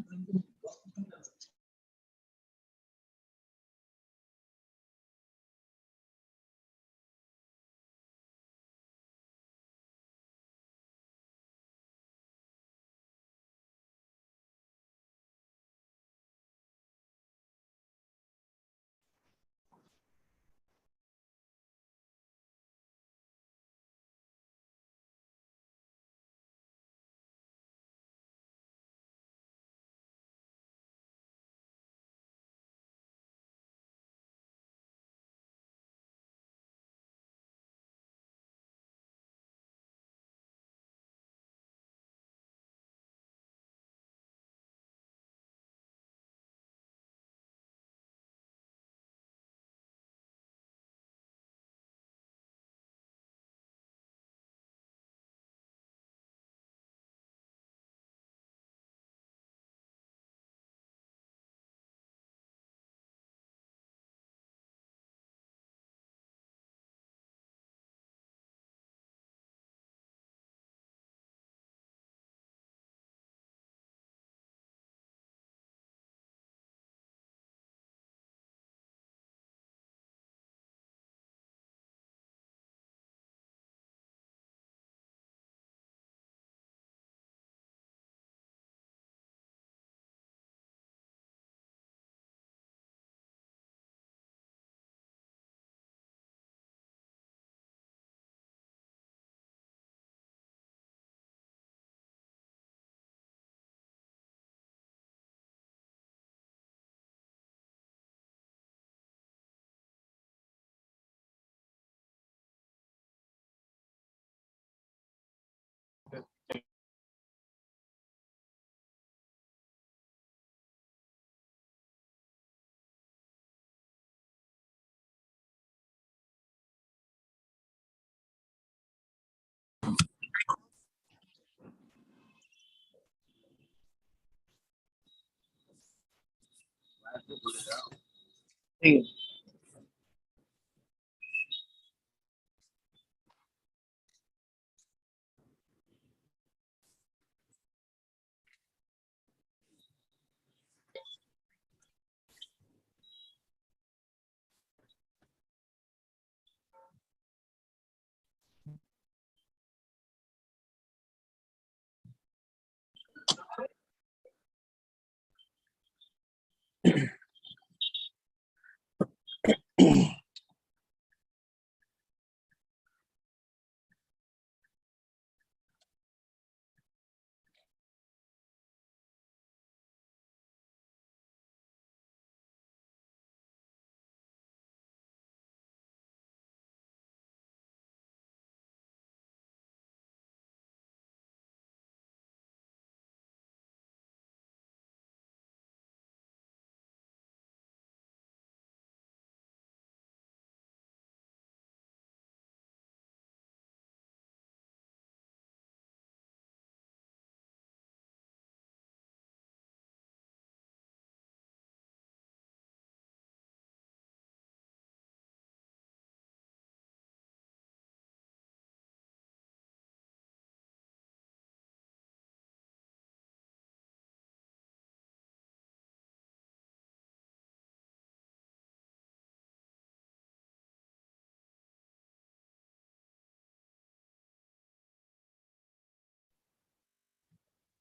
Hey,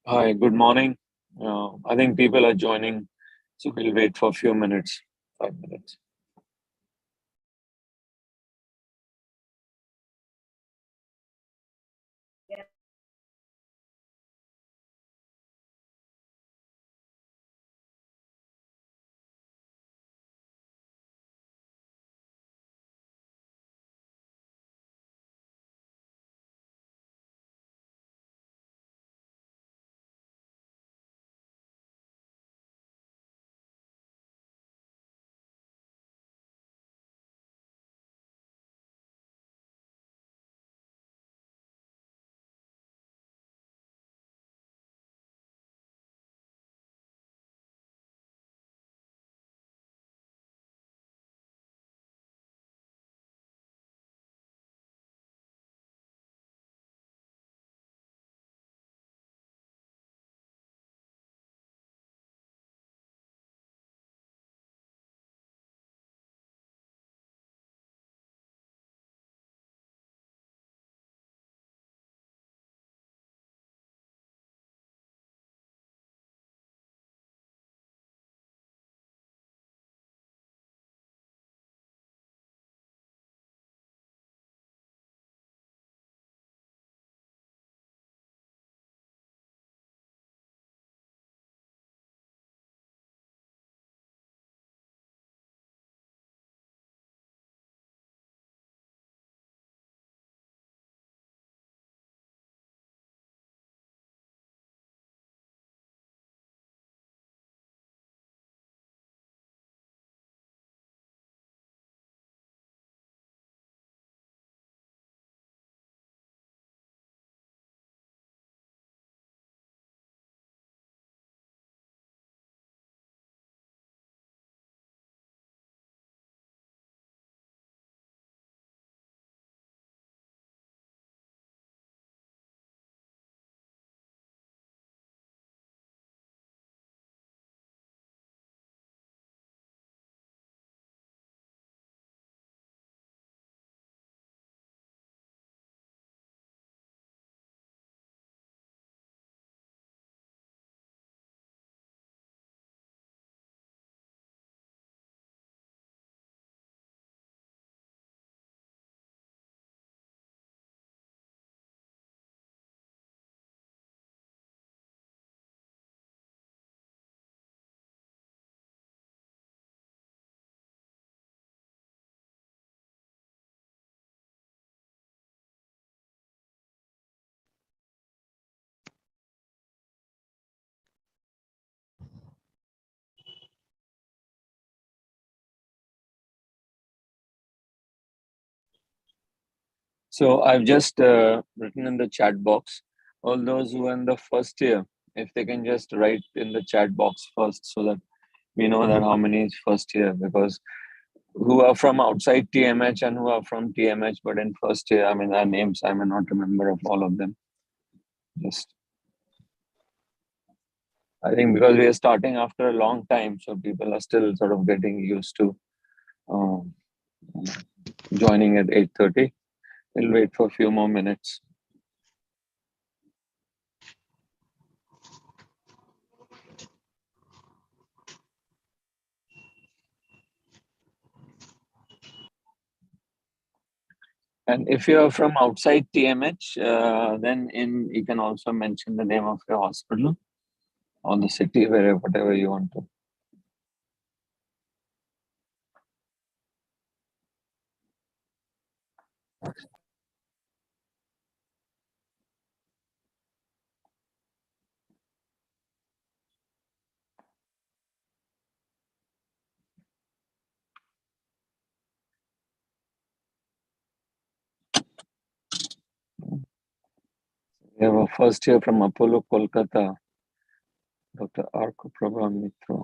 Hi, good morning. I think people are joining, so we'll wait for a few minutes, 5 minutes. So I've just written in the chat box, all those who are in the first year, if they can just write in the chat box first so that we know that how many is first year, because who are from outside TMH and who are from TMH, but in first year, I mean, our names, I may not remember of all of them. Just, I think because we are starting after a long time, so people are still sort of getting used to um, joining at 8:30. We'll wait for a few more minutes. And if you're from outside TMH, then you can also mention the name of your hospital or the city, wherever, whatever you want to. We have a first year from Apollo, Kolkata, Dr. Arko Prabha Mitra.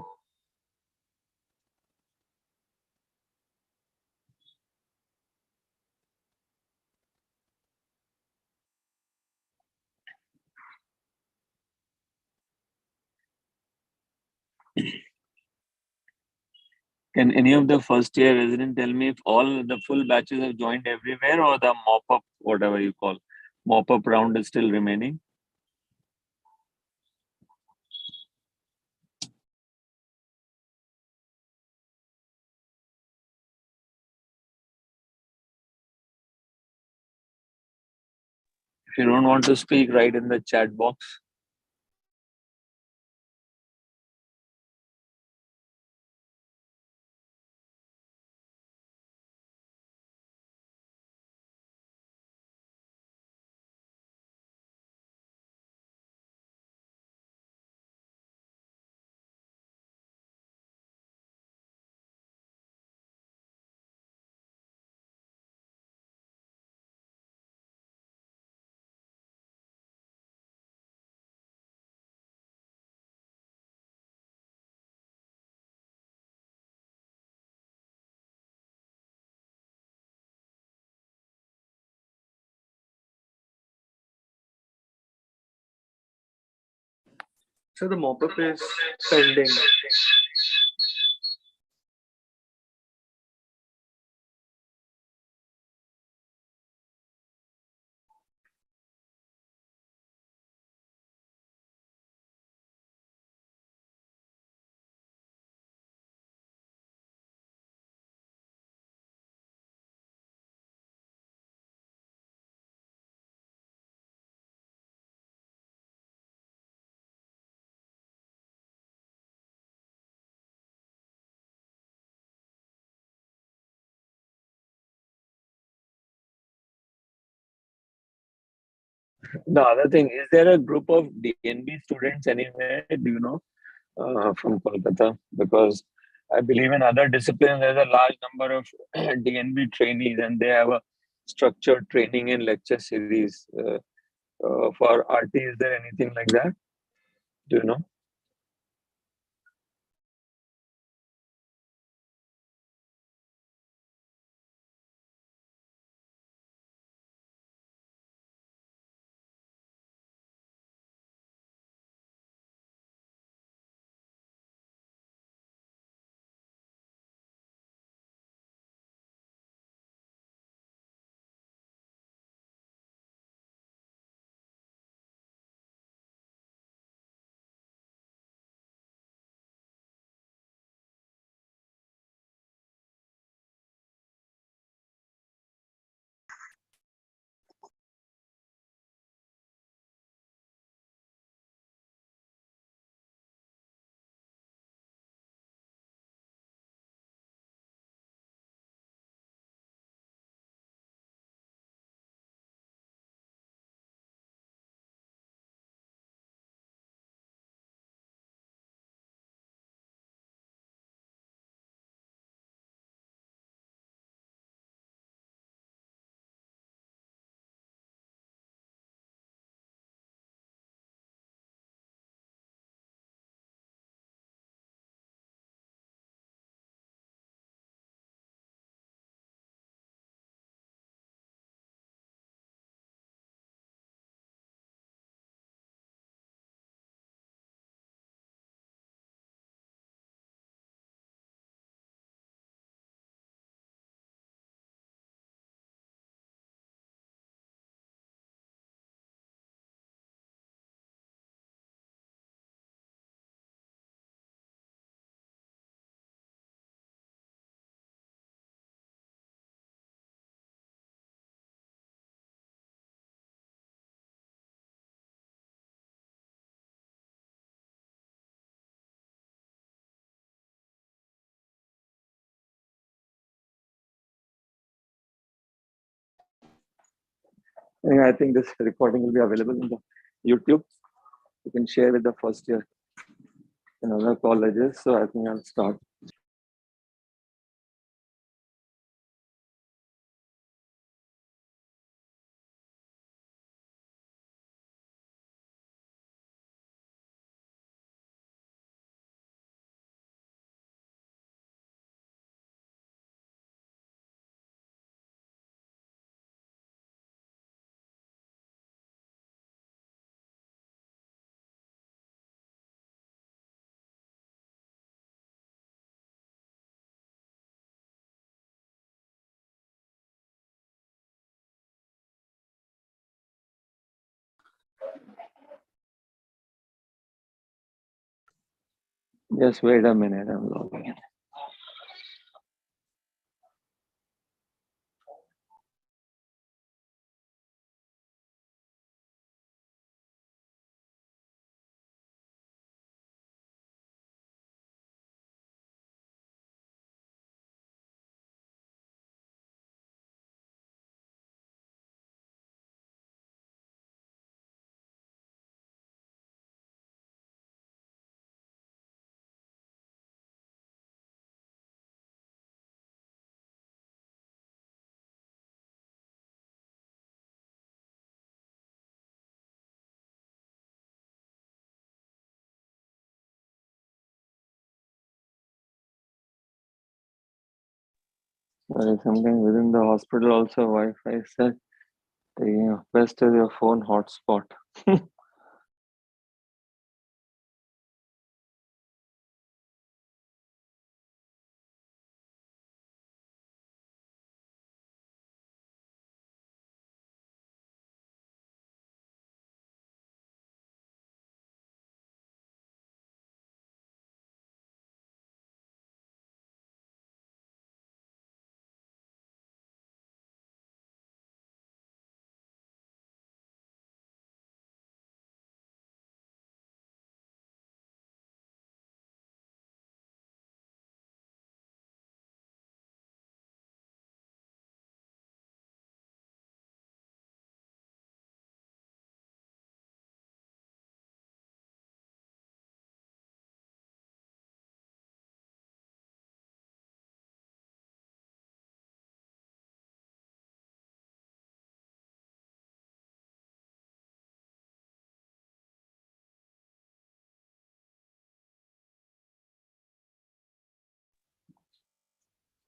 Can any of the first year resident tell me if all the full batches have joined everywhere, or the mop up, whatever you call, mop up round is still remaining? If you don't want to speak, write in the chat box. So the mop-up is pending. The other thing, is there a group of DNB students anywhere? Do you know, from Kolkata? Because I believe in other disciplines, there's a large number of DNB trainees, and they have a structured training and lecture series. For RT, is there anything like that? Do you know? And I think this recording will be available in the YouTube. You can share with the first year in other colleges. So I think I'll start. Just wait a minute. I'm logging in. There is something within the hospital also. Wi-Fi said the best is your phone hotspot.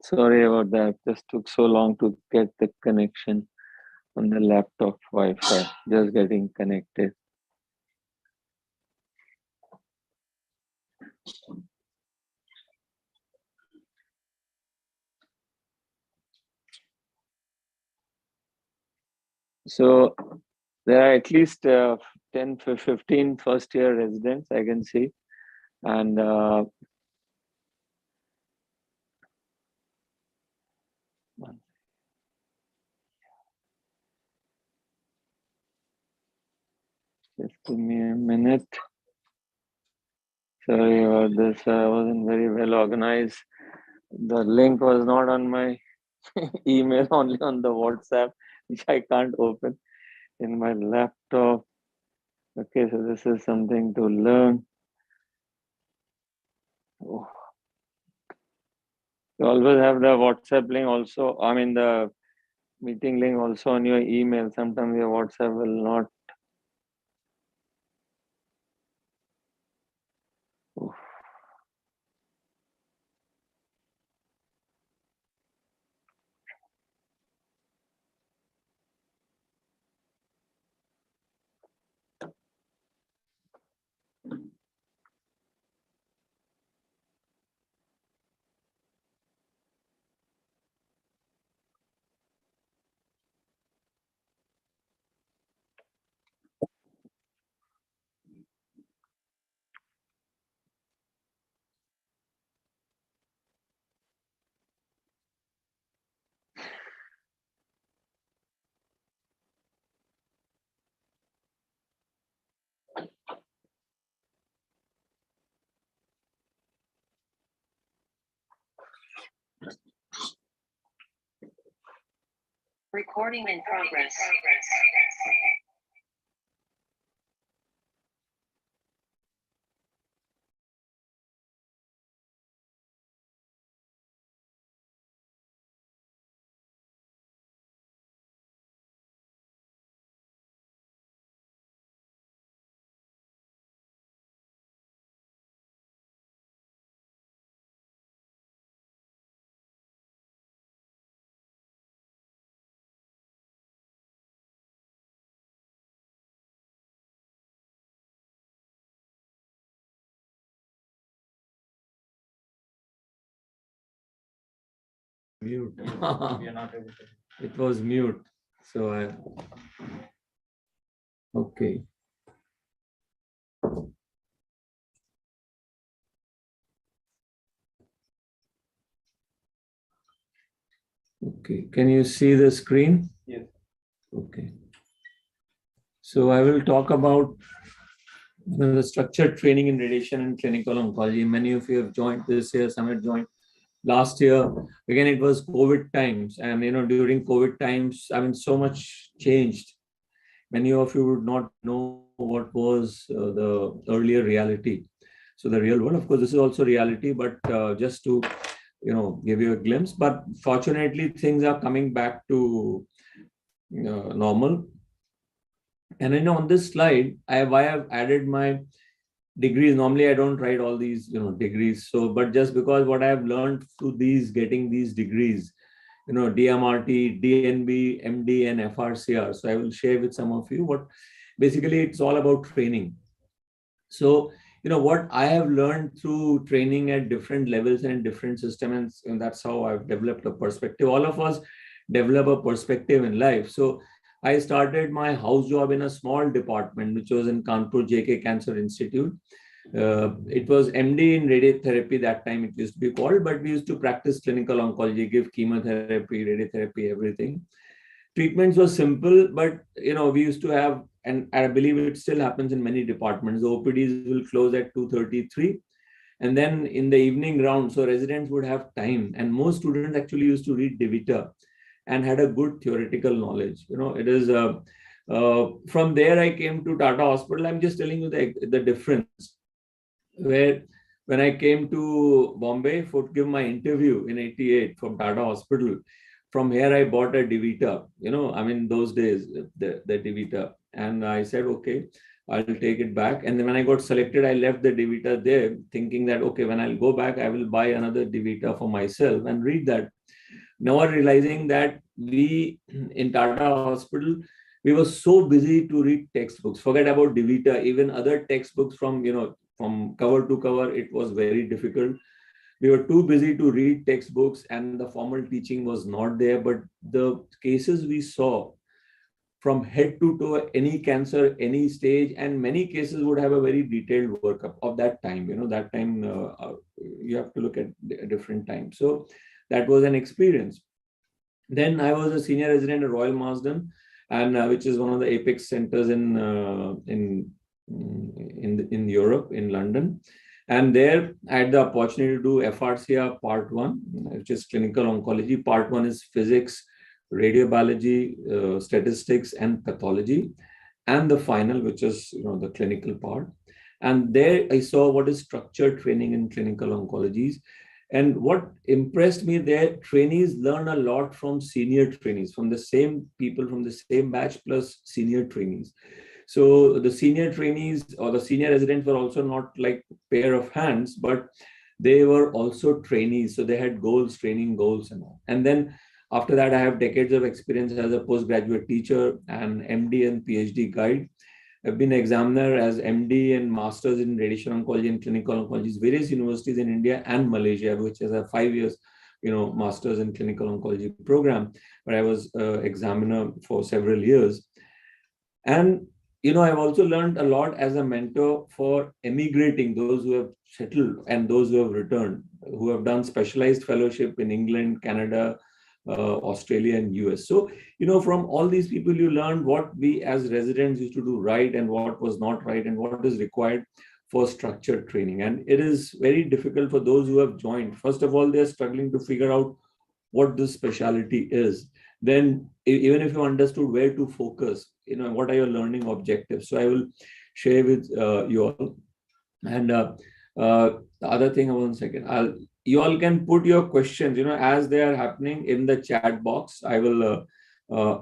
Sorry about that. Just took so long to get the connection on the laptop Wi-Fi. Just getting connected. So there are at least 10 to 15 first year residents I can see. And just give me a minute. Sorry about this. I wasn't very well organized. The link was not on my email, only on the WhatsApp, which I can't open in my laptop. Okay, so this is something to learn. Oh, you always have the WhatsApp link also. I mean, the meeting link also on your email. Sometimes your WhatsApp will not. Oh, Recording in progress. Mute. It was mute. So okay. Okay. Can you see the screen? Yes. Okay. So I will talk about the structured training in radiation and clinical oncology. Many of you have joined this year. Some have joined last year. Again, it was COVID times, and during COVID times, I mean, so much changed. Many of you would not know what was the earlier reality. So the real world, of course, this is also reality, but just to give you a glimpse. But fortunately, things are coming back to normal. And on this slide, I have added my degrees. Normally I don't write all these degrees, so but just because what I have learned through getting these degrees, DMRT, DNB, MD, and FRCR. So I will share with some of you what basically it's all about training. So what I have learned through training at different levels and different systems, and that's how I've developed a perspective. All of us develop a perspective in life. So I started my house job in a small department, which was in Kanpur JK Cancer Institute. It was MD in radiotherapy that time, it used to be called, but we used to practice clinical oncology, give chemotherapy, radiotherapy, everything. Treatments were simple, but we used to have, and I believe it still happens in many departments, the OPDs will close at 2:33, and then in the evening round, so residents would have time, and most students actually used to read Divita and had a good theoretical knowledge. It is from there I came to Tata Hospital. I'm just telling you the difference. Where when I came to Bombay for to give my interview in '88 from Tata Hospital, from here I bought a Divita. I mean those days the Divita, and I said okay, I'll take it back. And then when I got selected, I left the Divita there, thinking that okay, when I'll go back, I will buy another Divita for myself and read that. Never realizing that we in Tata Hospital, we were so busy to read textbooks. Forget about Divita, even other textbooks from cover to cover, it was very difficult. We were too busy to read textbooks, and the formal teaching was not there. But the cases we saw from head to toe, any cancer, any stage, and many cases would have a very detailed workup of that time. That time you have to look at a different time. So that was an experience. Then I was a senior resident at Royal Marsden, and which is one of the apex centers in Europe, in London. And there I had the opportunity to do FRCR Part 1, which is clinical oncology. Part 1 is physics, radiobiology, statistics, and pathology. And the final, which is the clinical part. And there I saw what is structured training in clinical oncologies. And what impressed me there, trainees learn a lot from senior trainees, from the same people from the same batch plus senior trainees. So the senior trainees or the senior residents were also not like pair of hands, but they were also trainees. So they had goals, training goals and all. And then after that, I have decades of experience as a postgraduate teacher and MD and PhD guide. I've been examiner as MD and masters in radiation oncology and clinical oncology, various universities in India and Malaysia, which is a 5 years, masters in clinical oncology program, where I was examiner for several years. And I've also learned a lot as a mentor for emigrating, those who have settled and those who have returned, who have done specialized fellowship in England, Canada, Australia, and US. So, from all these people, you learn what we as residents used to do right and what was not right and what is required for structured training. And it is very difficult for those who have joined. First of all, they're struggling to figure out what this specialty is. then even if you understood where to focus, what are your learning objectives? So I will share with you all. And the other thing, one second, you all can put your questions, as they are happening in the chat box. I will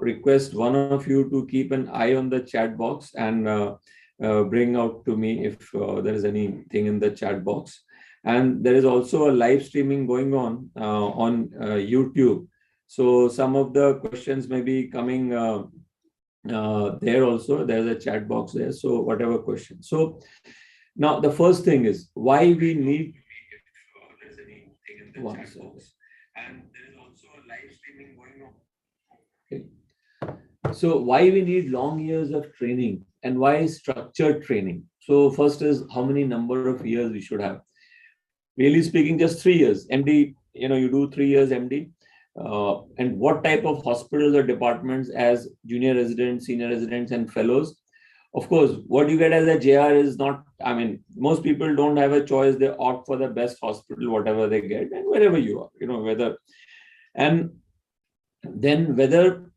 request one of you to keep an eye on the chat box and bring out to me if there is anything in the chat box. And there is also a live streaming going on YouTube. So some of the questions may be coming there also. There's a chat box there. So whatever question. So now the first thing is why we need. One second. And there is also a live streaming going on. Okay. So why we need long years of training and why structured training? So first is how many number of years we should have. Really speaking, just 3 years. MD, you do 3 years MD. And what type of hospitals or departments as junior residents, senior residents, and fellows? Of course, what you get as a JR is not, most people don't have a choice. They opt for the best hospital, whatever they get, and wherever you are, whether. And then whether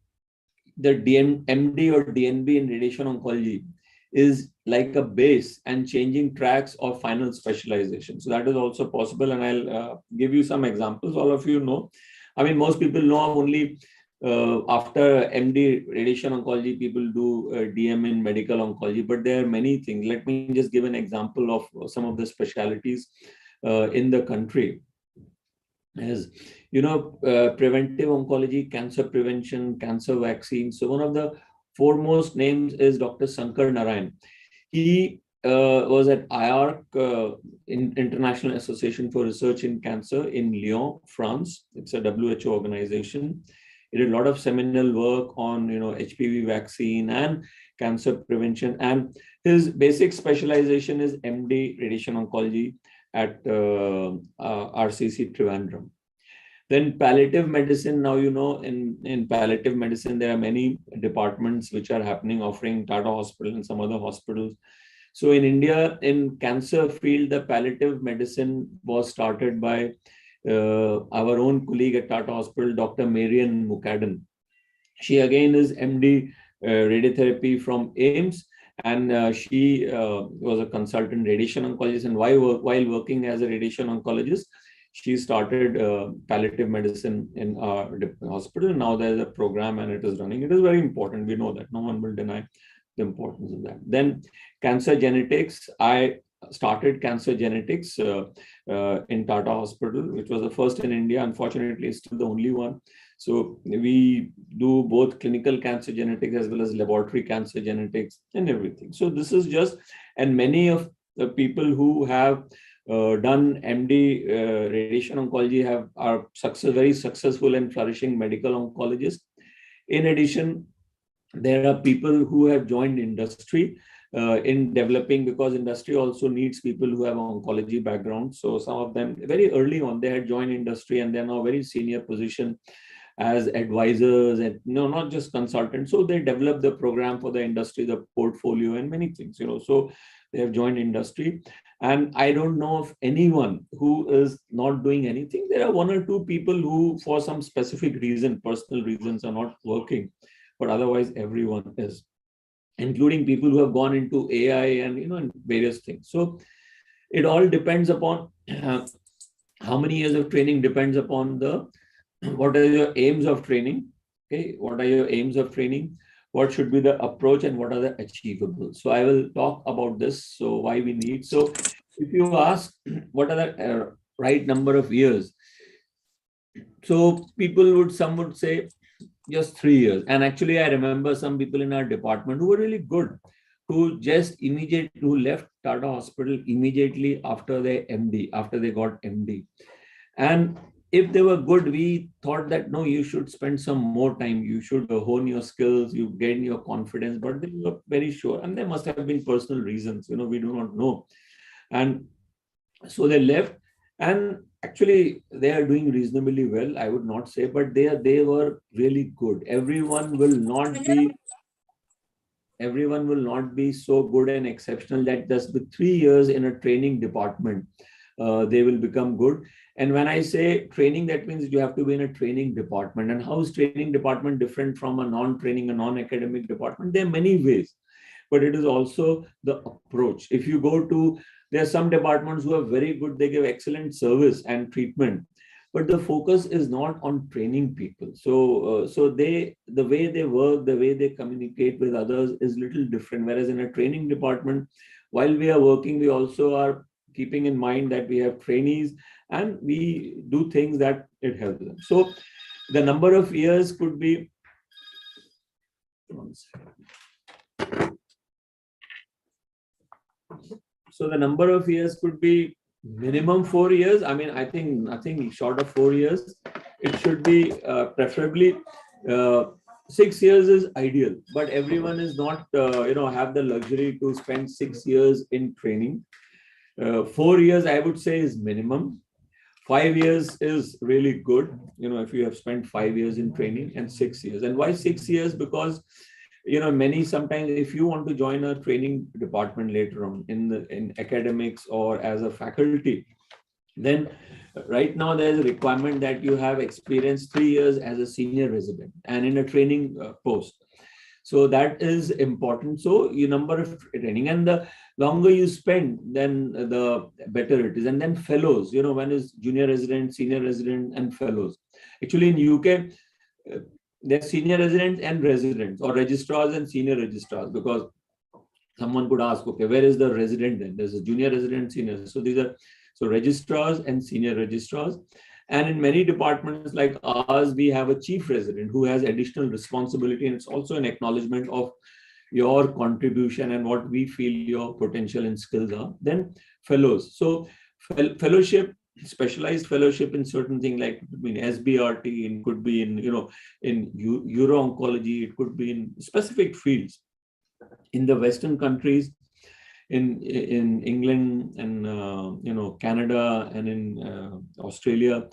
the MD or DNB in radiation oncology is like a base and changing tracks or final specialization. So that is also possible. And I'll give you some examples. All of you know. Most people know only after MD radiation oncology, people do DM in medical oncology, but there are many things. Let me just give an example of some of the specialties in the country. As preventive oncology, cancer prevention, cancer vaccine. So one of the foremost names is Dr. Sankar Narayan. He was at IARC, International Association for Research in Cancer in Lyon, France. It's a WHO organization. He did a lot of seminal work on HPV vaccine and cancer prevention. And his basic specialization is MD radiation oncology at RCC Trivandrum. Then palliative medicine. Now, in palliative medicine, there are many departments which are happening, offering Tata Hospital and some other hospitals. So in India, in cancer field, the palliative medicine was started by our own colleague at Tata Hospital, Dr. Marian Mukadden. She again is MD radiotherapy from AIMS, and she was a consultant radiation oncologist. And while working as a radiation oncologist, she started palliative medicine in our hospital. Now there's a program and it is running. It is very important. We know that. No one will deny the importance of that. Then cancer genetics. I started cancer genetics in Tata Hospital, which was the first in India. Unfortunately, it's still the only one. So we do both clinical cancer genetics as well as laboratory cancer genetics and everything. So this is just, and many of the people who have done MD radiation oncology are very successful and flourishing medical oncologists. In addition, there are people who have joined industry in developing, because industry also needs people who have oncology background. So some of them very early on, they had joined industry and they're now very senior position as advisors and not just consultants. So they develop the program for the industry, the portfolio and many things, so they have joined industry. And I don't know of anyone who is not doing anything. There are one or two people who for some specific reason, personal reasons, are not working, but otherwise everyone is, including people who have gone into AI and and various things. So it all depends upon how many years of training, depends upon what are your aims of training. Okay, what are your aims of training? What should be the approach and what are the achievables? So I will talk about this. So why we need. So if you ask what are the right number of years, so some would say just 3 years. And actually, I remember some people in our department who were really good, who left Tata Hospital immediately after they got MD. And if they were good, we thought that, no, you should spend some more time. You should hone your skills, you gain your confidence, but they were very sure. And there must have been personal reasons, we do not know. And so they left. And actually, they are doing reasonably well, I would not say, but they were really good. Everyone will not be so good and exceptional that just with 3 years in a training department, they will become good. And when I say training, that means you have to be in a training department. And how is training department different from a non-training, a non-academic department? There are many ways, but it is also the approach. If you go to, there are some departments who are very good, they give excellent service and treatment, but the focus is not on training people. So the way they work, the way they communicate with others is little different. Whereas in a training department, while we are working, we also are keeping in mind that we have trainees and we do things that it helps them. So the number of years could be, so the number of years could be minimum 4 years. I mean, I think nothing short of 4 years. It should be preferably 6 years is ideal, but everyone is not, have the luxury to spend 6 years in training. 4 years, I would say, is minimum. 5 years is really good, if you have spent 5 years in training, and 6 years. And why 6 years? Because, sometimes if you want to join a training department later on in academics or as a faculty, then right now there's a requirement that you have experienced 3 years as a senior resident and in a training post. So that is important. So your number of training, and the longer you spend, then the better it is. And then fellows, one is junior resident, senior resident, and fellows. Actually, in UK, there's senior residents and residents, or registrars and senior registrars, because someone could ask, okay, where is the resident then? There's a junior resident, senior. So these are registrars and senior registrars. And in many departments like ours, we have a chief resident who has additional responsibility, and it's also an acknowledgement of your contribution and what we feel your potential and skills are. Then fellows. So fellowship, specialized fellowship in certain things, like it could be in SBRT, and could be in, in uro-oncology, it could be in specific fields. In the Western countries, in England and Canada and in Australia,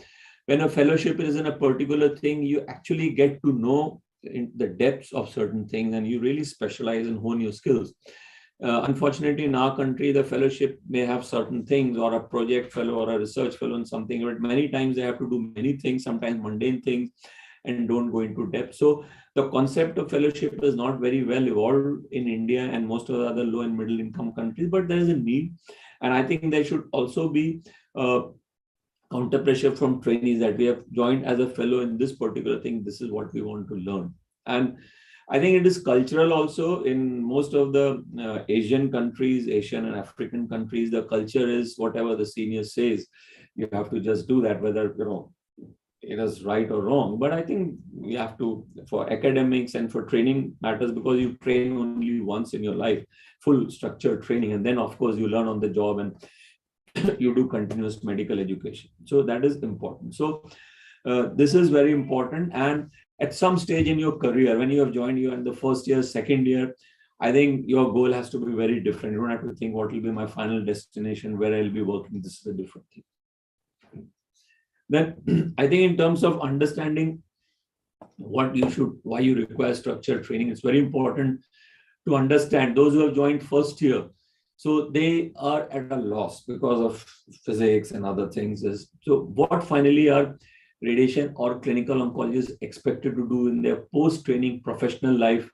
when a fellowship is in a particular thing, you actually get to know in the depths of certain things, and you really specialize and hone your skills. Unfortunately, in our country, the fellowship may have certain things, or a project fellow or a research fellow in something, but many times they have to do many things, sometimes mundane things, and don't go into depth. So the concept of fellowship is not very well evolved in India and most of the other low and middle income countries, but there is a need. And I think there should also be counter pressure from trainees that we have joined as a fellow in this particular thing. This is what we want to learn. And I think it is cultural also. In most of the Asian countries, Asian and African countries, the culture is whatever the senior says, you have to just do that, whether it is right or wrong. But I think we have to, for academics and for training matters, because you train only once in your life, full structured training, and then of course you learn on the job and you do continuous medical education. So that is important. So this is very important. And at some stage in your career, when you have joined, you in the first year, second year, I think your goal has to be very different. You don't have to think what will be my final destination, where I'll be working. This is a different thing. Then I think in terms of understanding why you require structured training, it's very important to understand those who have joined first year. So they are at a loss because of physics and other things. So what finally are radiation or clinical oncologists expected to do in their post-training professional life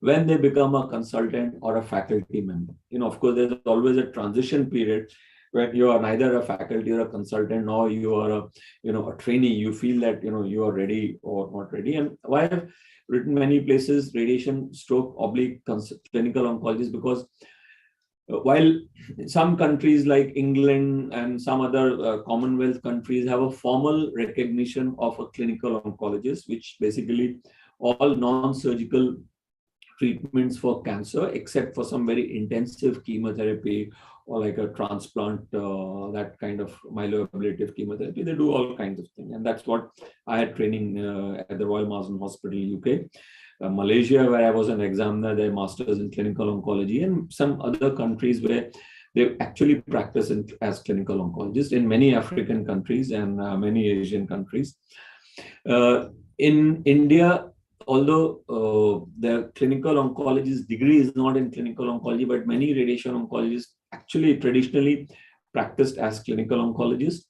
when they become a consultant or a faculty member? Of course, there's always a transition period when you are neither a faculty or a consultant, or you are a trainee. You feel that you are ready or not ready. And why I've written many places radiation stroke oblique clinical oncologist, because while some countries like England and some other Commonwealth countries have a formal recognition of a clinical oncologist, which basically all non-surgical treatments for cancer, except for some very intensive chemotherapy or like a transplant, that kind of myeloablative chemotherapy, they do all kinds of things. And that's what I had training at the Royal Marsden Hospital, UK. Malaysia, where I was an examiner, their masters in clinical oncology, and some other countries where they actually practice as clinical oncologists, in many African countries and many Asian countries. In India, although the clinical oncologist degree is not in clinical oncology, but many radiation oncologists actually traditionally practiced as clinical oncologists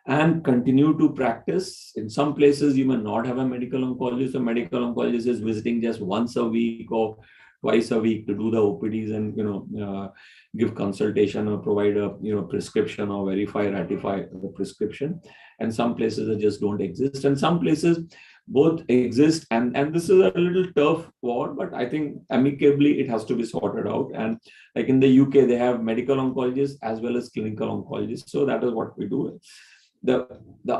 and continue to practice. In some places, you may not have a medical oncologist. A medical oncologist is visiting just once a week or twice a week to do the OPDs and give consultation or provide a prescription or verify, ratify the prescription. And some places that just don't exist. And some places both exist. And this is a little tough war, but I think amicably it has to be sorted out. And like in the UK, they have medical oncologists as well as clinical oncologists. So that is what we do. The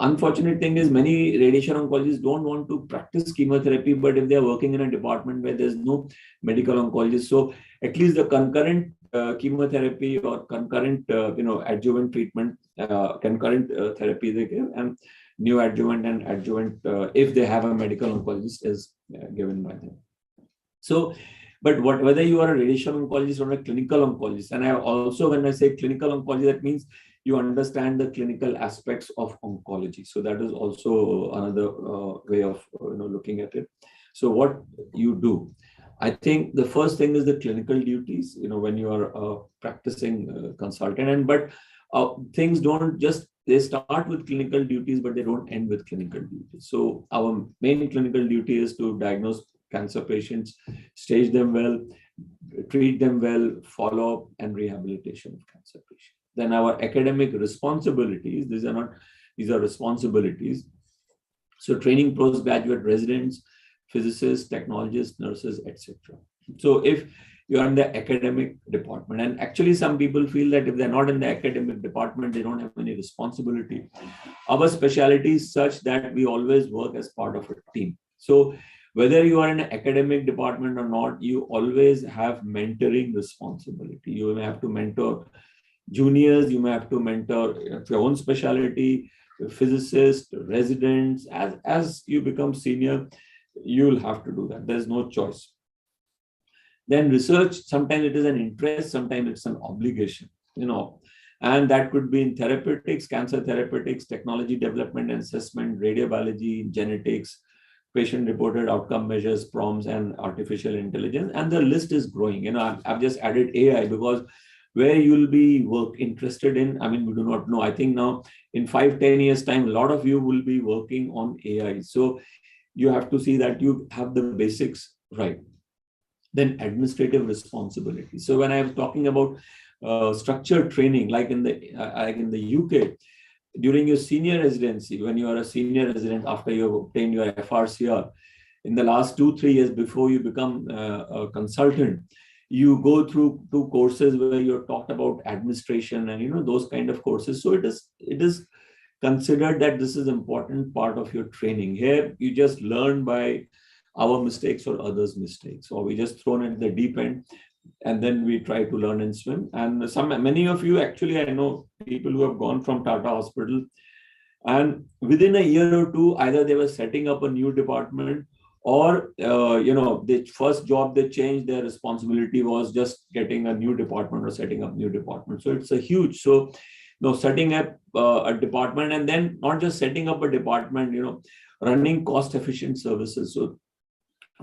unfortunate thing is many radiation oncologists don't want to practice chemotherapy, but if they are working in a department where there's no medical oncologist, so at least the concurrent chemotherapy or concurrent adjuvant treatment, concurrent therapy they give, and neoadjuvant and adjuvant if they have a medical oncologist is given by them. So, but whether you are a radiation oncologist or a clinical oncologist, and I also, when I say clinical oncology, that means you understand the clinical aspects of oncology. So that is also another way of looking at it. So what you do, I think the first thing is the clinical duties. When you are a practicing consultant, but things don't just, they start with clinical duties, but they don't end with clinical duties. So our main clinical duty is to diagnose cancer patients, stage them well, treat them well, follow up and rehabilitation of cancer patients. Then our academic responsibilities, these are responsibilities. So training postgraduate residents, physicists, technologists, nurses, etc. So if you are in the academic department, and actually some people feel that if they're not in the academic department, they don't have any responsibility. Our specialty is such that we always work as part of a team. So whether you are in an academic department or not, you always have mentoring responsibility. You may have to mentor juniors, you may have to mentor your own specialty, physicists, residents. As you become senior, you'll have to do that. There's no choice. Then research, sometimes it is an interest, sometimes it's an obligation, and that could be in therapeutics, cancer therapeutics, technology development and assessment, radiobiology, genetics, patient-reported outcome measures, PROMs, and artificial intelligence. And the list is growing. I've just added AI because where you'll be interested in, we do not know. I think now in 5-10 years time, a lot of you will be working on AI. So you have to see that you have the basics right. Then administrative responsibility. So when I'm talking about structured training, like in the UK, during your senior residency, when you are a senior resident after you have obtained your FRCR, in the last 2-3 years before you become a consultant, you go through 2 courses where you're taught about administration and those kind of courses. So it is considered that this is important part of your training. Here you just learn by our mistakes or others' mistakes, or we just thrown at the deep end and then we try to learn and swim. And many of you, actually, I know people who have gone from Tata Hospital, and within a year or two, either they were setting up a new department, or the first job they changed, their responsibility was just getting a new department or setting up new department. So it's a huge, setting up a department, and then not just setting up a department, running cost efficient services. So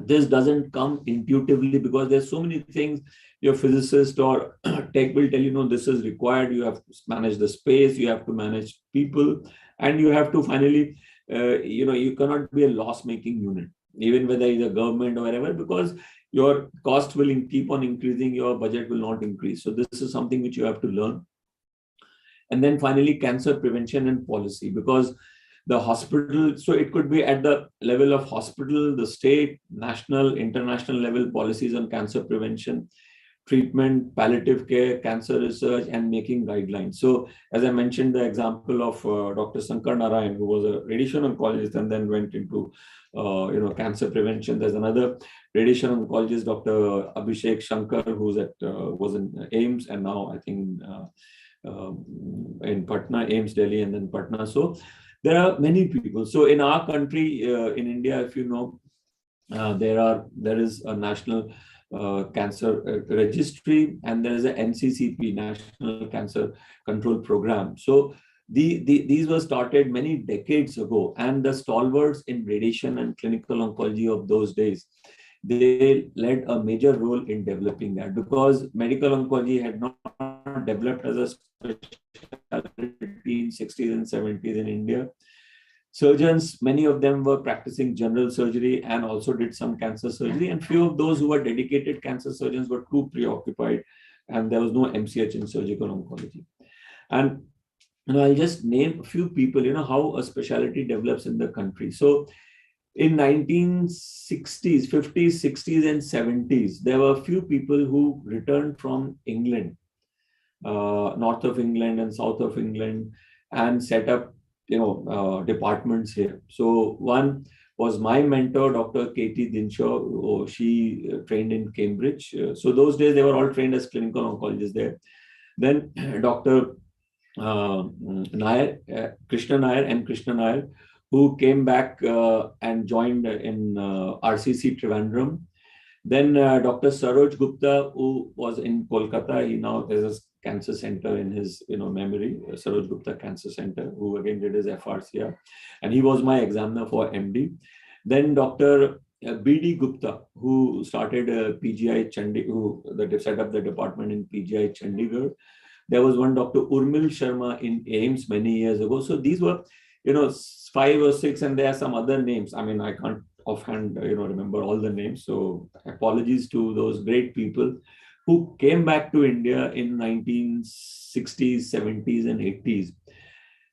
this doesn't come intuitively because there's so many things your physicist or tech will tell you, this is required. You have to manage the space, you have to manage people, and you have to finally, you cannot be a loss-making unit, even whether it's a government or whatever, because your cost will keep on increasing, your budget will not increase. So this is something which you have to learn. And then finally, cancer prevention and policy, because the hospital, so it could be at the level of hospital, the state, national, international level policies on cancer prevention, treatment, palliative care, cancer research, and making guidelines. So as I mentioned, the example of Dr. Sankar Narayan, who was a radiation oncologist and then went into cancer prevention. There's another radiation oncologist, Dr. Abhishek Shankar, who's was in AIMS, and now I think in Patna, AIMS Delhi, and then Patna. So there are many people. So in our country, in India, if you know, there is a national cancer registry, and there is a NCCP, National Cancer Control Program. So these were started many decades ago, and the stalwarts in radiation and clinical oncology of those days, they led a major role in developing that, because medical oncology had not developed as a specialty in 60s and 70s in India. Surgeons, many of them were practicing general surgery and also did some cancer surgery, and few of those who were dedicated cancer surgeons were too preoccupied, and there was no MCH in surgical oncology. And I'll just name a few people, how a specialty develops in the country. So in 1960s, 50s, 60s, and 70s, there were a few people who returned from England, north of England and south of England, and set up, departments here. So one was my mentor, Dr. Katie Dinshaw. She trained in Cambridge. So those days they were all trained as clinical oncologists there. Then Dr. Nair, Krishna Nair, who came back and joined in RCC Trivandrum. Then Dr. Saroj Gupta, who was in Kolkata, he now there's a cancer center in his memory, Saroj Gupta Cancer Center, who again did his FRCR, and he was my examiner for MD. Then Dr. B.D. Gupta, who started PGI Chandigarh, who set up the department in PGI Chandigarh. There was one Dr. Urmil Sharma in AIMS many years ago. So these were, 5 or 6, and there are some other names. I mean, I can't offhand, remember all the names. So apologies to those great people who came back to India in 1960s, 70s, and 80s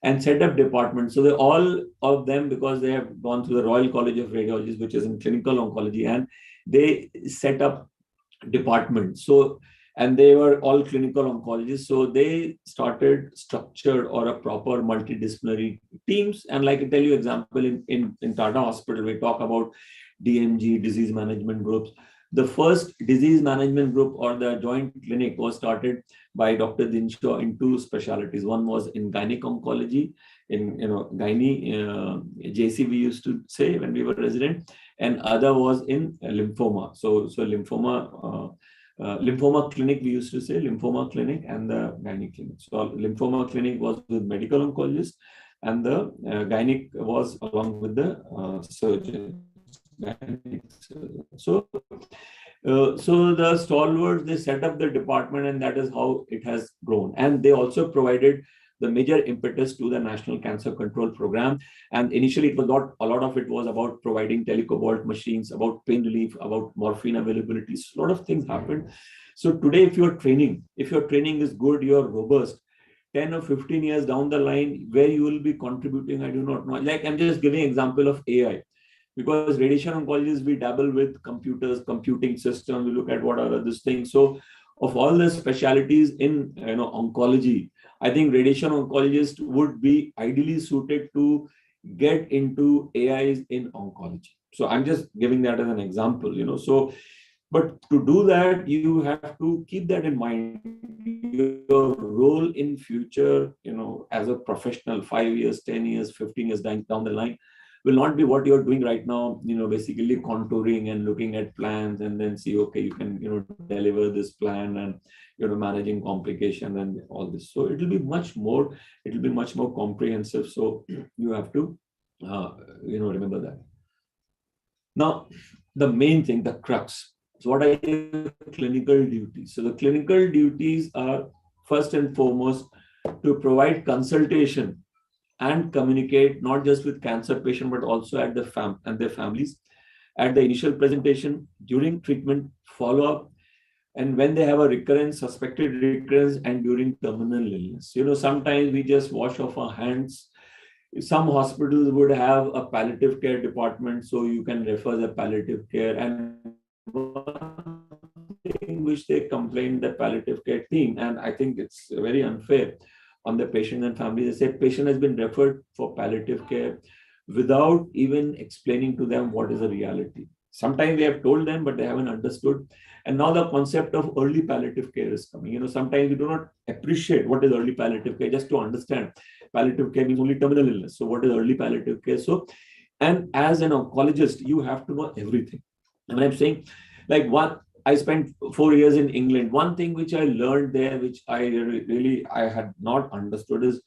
and set up departments. So they all of them, because they have gone through the Royal College of Radiologists, which is in clinical oncology, and they set up departments. So, and they were all clinical oncologists. So they started structured or a proper multidisciplinary teams. And like I tell you, example, in Tata Hospital, we talk about DMG, disease management groups. The first disease management group or the joint clinic was started by Dr. Dinshaw in 2 specialties. One was in gynec oncology, in JC we used to say when we were resident, and other was in lymphoma. So lymphoma clinic, we used to say, lymphoma clinic and the gynec clinic. So lymphoma clinic was with medical oncologists, and the gynec was along with the surgeon. So the stalwarts, they set up the department, and that is how it has grown. And they also provided the major impetus to the National Cancer Control Program. And initially, it was not, a lot of it was about providing telecobalt machines, about pain relief, about morphine availability. So a lot of things happened. So today, if your training is good, you're robust, 10 or 15 years down the line, where you will be contributing, I do not know. Like, I'm just giving an example of AI. Because radiation oncologists, we dabble with computers, computing systems, we look at what are these things. So of all the specialties in oncology, I think radiation oncologists would be ideally suited to get into AIs in oncology. So I'm just giving that as an example, So, but to do that, you have to keep that in mind. Your role in future, as a professional, 5 years, 10 years, 15 years down the line, will not be what you're doing right now, basically contouring and looking at plans and then see, okay, you can, deliver this plan and, managing complication and all this. So it will be much more comprehensive. So you have to, remember that. Now, the main thing, the crux. So what are your clinical duties? So the clinical duties are first and foremost to provide consultation and communicate not just with cancer patient, but also at the and their families at the initial presentation, during treatment, follow-up, and when they have a recurrence, suspected recurrence, and during terminal illness. Sometimes we just wash off our hands. Some hospitals would have a palliative care department, so you can refer the palliative care. And one thing which they complain, the palliative care team, and I think it's very unfair on the patient and family. They say patient has been referred for palliative care without even explaining to them what is the reality. Sometimes they have told them, but they haven't understood. And now the concept of early palliative care is coming. Sometimes we do not appreciate what is early palliative care. Just to understand, palliative care means only terminal illness. So what is early palliative care? So, and as an oncologist, you have to know everything. And when I'm saying, like, I spent 4 years in England. One thing which I learned there, which I had not understood, is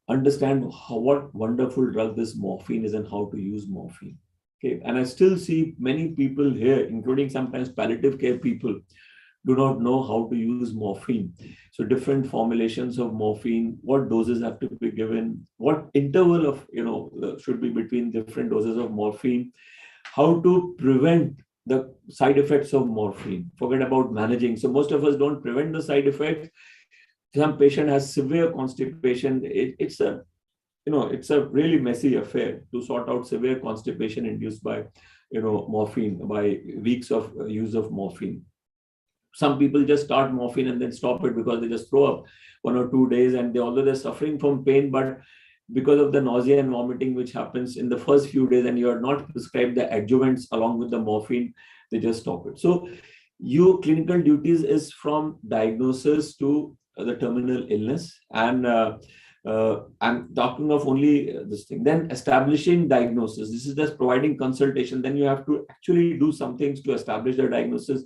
understand what wonderful drug this morphine is and how to use morphine. Okay, and I still see many people here, including sometimes palliative care people, do not know how to use morphine. So different formulations of morphine, what doses have to be given, what interval of should be between different doses of morphine, how to prevent the side effects of morphine. Forget about managing. So most of us don't prevent the side effects. Some patient has severe constipation. It's a really messy affair to sort out severe constipation induced by morphine, by weeks of use of morphine. Some people just start morphine and then stop it because they just throw up 1 or 2 days, and although they're suffering from pain, but because of the nausea and vomiting which happens in the first few days, and you are not prescribed the adjuvants along with the morphine, they just stop it. So your clinical duties is from diagnosis to the terminal illness, and I'm talking of only this thing. Then establishing diagnosis. This is just providing consultation. Then you have to actually do some things to establish the diagnosis.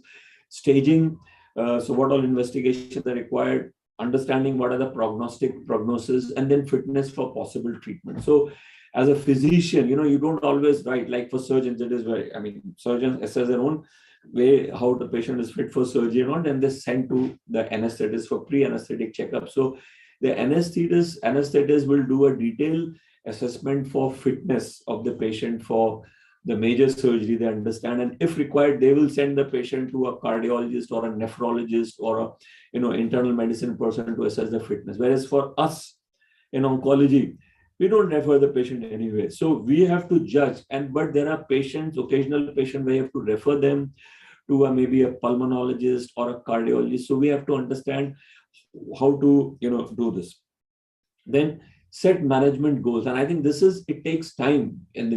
Staging. So what all investigations are required, understanding what are the prognosis, and then fitness for possible treatment. So as a physician, you don't always write, like for surgeons, it is very, surgeons assess their own way how the patient is fit for surgery or not, and they send to the anesthetist for pre-anesthetic checkup. So the anesthetist will do a detailed assessment for fitness of the patient for the major surgery they understand, and if required, they will send the patient to a cardiologist or a nephrologist or a internal medicine person to assess the fitness. Whereas for us in oncology, we don't refer the patient anyway. So we have to judge, but there are patients, occasional patients, we have to refer them to maybe a pulmonologist or a cardiologist. So we have to understand how to do this. Then set management goals, and I think it takes time. And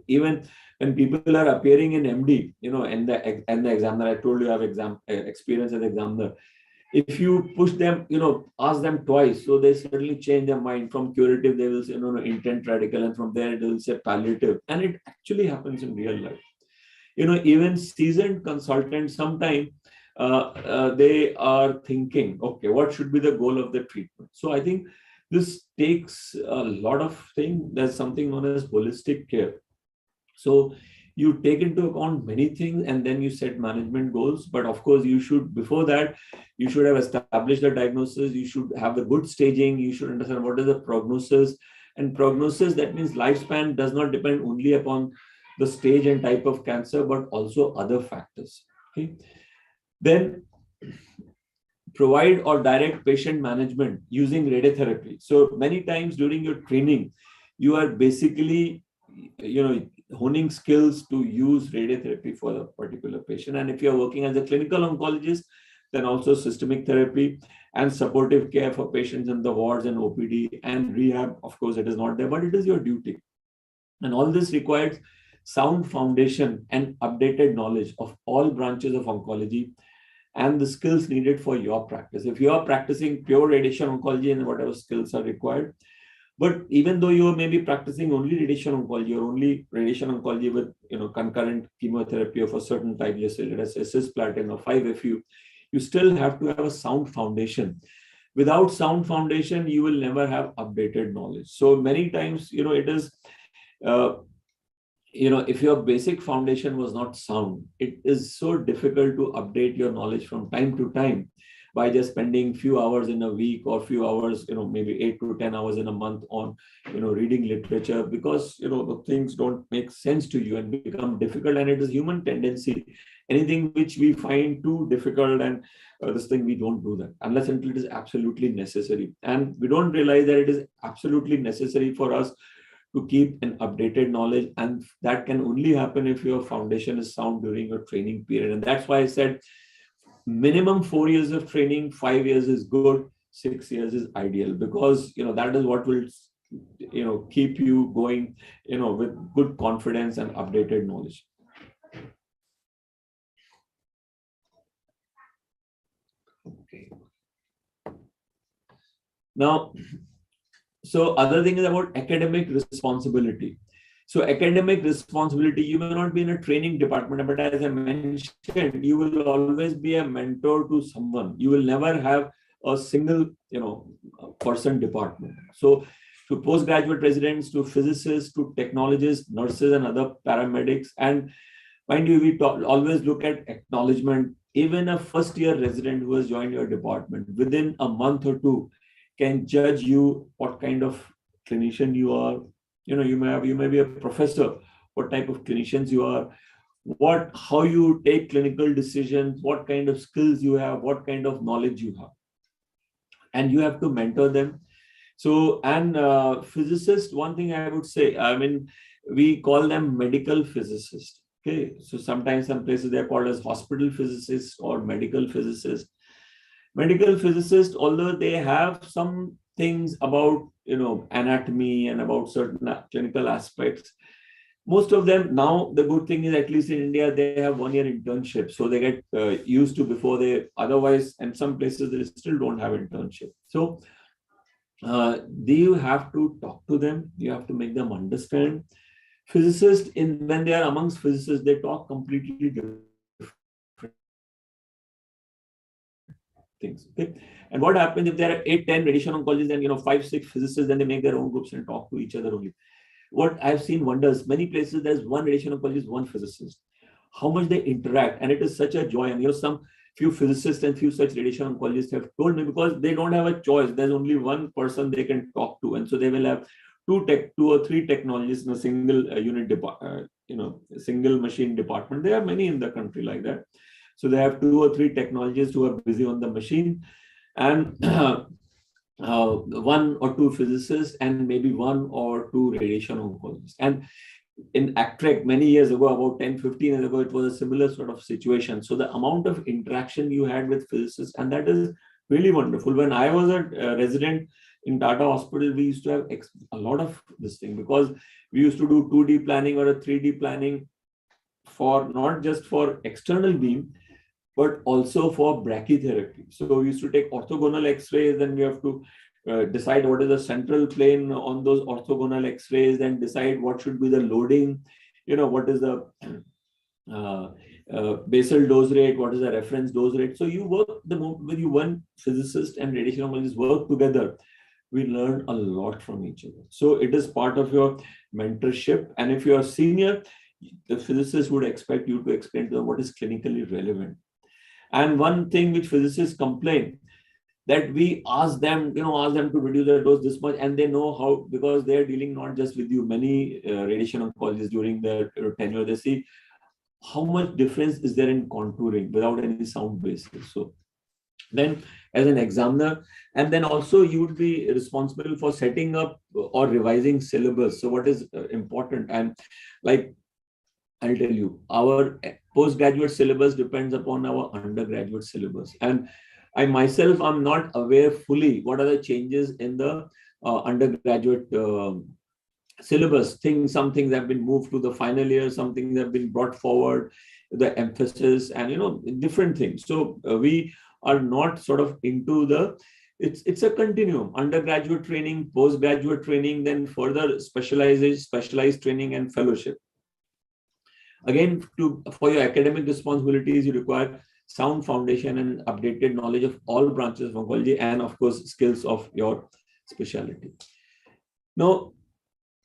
even when people are appearing in MD, and the examiner, I told you I have experience as examiner. If you push them, ask them twice, so they suddenly change their mind. From curative, they will say no, intent radical, and from there they will say palliative, and it actually happens in real life. Even seasoned consultants sometimes they are thinking, okay, what should be the goal of the treatment? So I think this takes a lot of things. There's something known as holistic care. So you take into account many things, and then you set management goals. But of course, before that, you should have established the diagnosis. You should have the good staging. You should understand what is the prognosis. And prognosis, that means lifespan does not depend only upon the stage and type of cancer, but also other factors. Okay. Then provide or direct patient management using radiotherapy. So many times during your training, you are basically, honing skills to use radiotherapy for a particular patient. And if you're working as a clinical oncologist, then also systemic therapy and supportive care for patients in the wards and OPD and rehab. Of course, it is not there, but it is your duty. And all this requires sound foundation and updated knowledge of all branches of oncology and the skills needed for your practice. If you are practicing pure radiation oncology, and whatever skills are required, but even though you may be practicing only radiation oncology or only radiation oncology with concurrent chemotherapy of a certain type, let's say cisplatin or 5-FU, you still have to have a sound foundation. Without sound foundation, you will never have updated knowledge. So many times, it is, if your basic foundation was not sound, it is so difficult to update your knowledge from time to time by just spending few hours in a week or few hours, maybe 8 to 10 hours in a month on, reading literature, because, the things don't make sense to you and become difficult. And it is human tendency. Anything which we find too difficult and this thing, we don't do that unless until it is absolutely necessary. And we don't realize that it is absolutely necessary for us to keep an updated knowledge. And that can only happen if your foundation is sound during your training period. And that's why I said, minimum 4 years of training, 5 years is good, 6 years is ideal, because that is what will keep you going with good confidence and updated knowledge. Okay. Now, so other thing is about academic responsibility. So academic responsibility, you may not be in a training department, but as I mentioned, you will always be a mentor to someone. You will never have a single, person department. So to postgraduate residents, to physicists, to technologists, nurses, and other paramedics. And mind you, we always look at acknowledgement. Even a first-year resident who has joined your department, within a month or two, can judge you what kind of clinician you are. You may be a professor, what type of clinicians you are, how you take clinical decisions, what kind of skills you have, what kind of knowledge you have. And you have to mentor them. So, and physicists, one thing I would say, I mean, we call them medical physicists. Okay, so sometimes some places they're called as hospital physicists or medical physicists. Medical physicists, although they have some things about anatomy and about certain clinical aspects, most of them now, the good thing is, at least in India, they have 1-year internship, so they get used to before they otherwise, and some places they still don't have internship. So you have to talk to them, you have to make them understand. Physicists, when they are amongst physicists, they talk completely different things. Okay, and what happens if there are 8-10 radiation oncologists and 5-6 physicists, then they make their own groups and talk to each other only. What I've seen wonders, many places there's one radiation oncologist, one physicist. How much they interact, and it is such a joy. And some few physicists and few such radiation oncologists have told me, because they don't have a choice. There's only one person they can talk to, and so they will have two or three technologists in a single single machine department. There are many in the country like that. So they have 2 or 3 technologists who are busy on the machine, and 1 or 2 physicists, and maybe 1 or 2 radiation oncologists. And in ACTREC many years ago, about 10-15 years ago, it was a similar sort of situation. So the amount of interaction you had with physicists, and that is really wonderful. When I was a resident in Tata Hospital, we used to have a lot of this thing, because we used to do 2D planning or a 3D planning for not just for external beam, but also for brachytherapy. So we used to take orthogonal X-rays, and we have to decide what is the central plane on those orthogonal X-rays, and decide what should be the loading, what is the basal dose rate, what is the reference dose rate. So you work, when you one physicist and radiation oncologist work together, we learn a lot from each other. So it is part of your mentorship. And if you are senior, the physicist would expect you to explain to them what is clinically relevant. And one thing which physicists complain, that we ask them to reduce their dose this much, and they know how, because they are dealing not just with you. Many radiation oncologists during their tenure, they see how much difference is there in contouring without any sound basis. So then, as an examiner, and then also you would be responsible for setting up or revising syllabus. So what is important, and like I'll tell you, our postgraduate syllabus depends upon our undergraduate syllabus. And I myself am not aware fully what are the changes in the undergraduate syllabus. Some things have been moved to the final year, some things have been brought forward, the emphasis, and different things. So we are not sort of into it's a continuum: undergraduate training, postgraduate training, then further specialized training and fellowship. Again, for your academic responsibilities, you require sound foundation and updated knowledge of all branches of oncology, and of course, skills of your specialty. Now,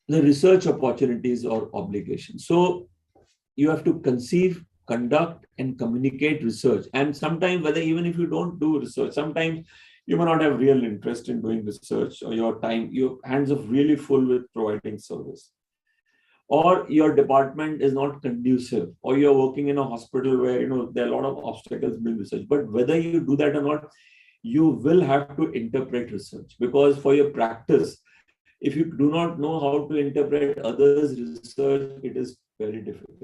the research opportunities or obligations. So you have to conceive, conduct, and communicate research. And sometimes, even if you don't do research, sometimes you may not have real interest in doing research, or your hands are really full with providing service. Or your department is not conducive, or you're working in a hospital where there are a lot of obstacles in research. But whether you do that or not, you will have to interpret research, because for your practice, if you do not know how to interpret others' research, it is very difficult.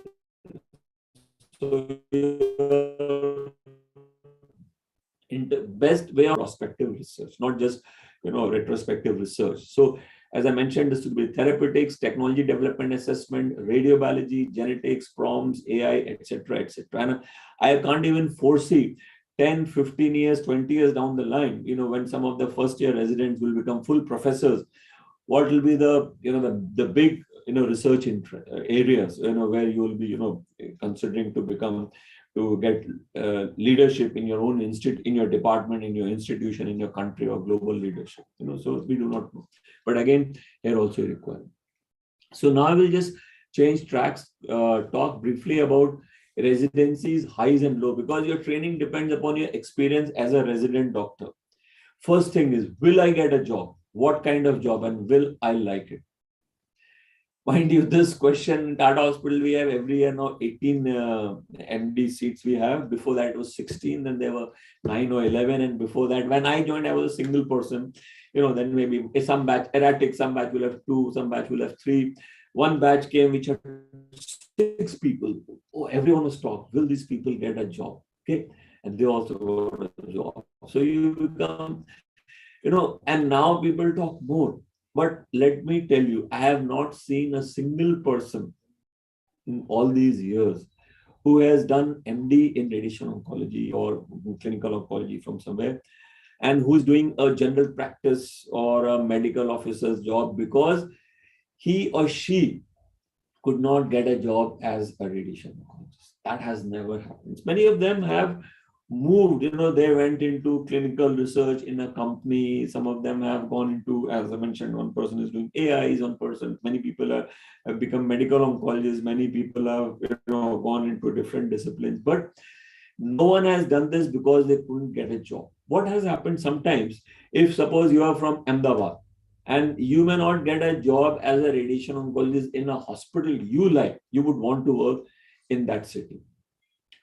So the best way of prospective research, not just retrospective research. So as I mentioned, this would be therapeutics, technology development assessment, radiobiology, genetics, proms, AI, etc., etc. And I can't even foresee 10, 15 years, 20 years down the line, when some of the first-year residents will become full professors, what will be the big research areas where you will be considering to become to get leadership in your own in your department, in your institution, in your country, or global leadership. So we do not know. But again, here also required. So now I will just change tracks, talk briefly about residencies, highs and low, because your training depends upon your experience as a resident doctor. First thing is, will I get a job? What kind of job, and will I like it? Mind you, this question in Tata Hospital, we have every year now 18 MD seats we have. Before that, it was 16, then there were 9 or 11. And before that, when I joined, I was a single person. Then maybe some batch erratic, some batch will have 2, some batch will have 3. One batch came which had 6 people. Oh, everyone was talking, will these people get a job? Okay. And they also got a job. So you become, and now people talk more. But let me tell you, I have not seen a single person in all these years who has done MD in radiation oncology or clinical oncology from somewhere, and who's doing a general practice or a medical officer's job because he or she could not get a job as a radiation oncologist. That has never happened. Many of them have moved, they went into clinical research in a company. Some of them have gone into, as I mentioned, one person is doing AIs, one person, many people have become medical oncologists, many people have gone into different disciplines, but no one has done this because they couldn't get a job. What has happened sometimes, if suppose you are from Ahmedabad and you may not get a job as a radiation oncologist in a hospital you like, you would want to work in that city.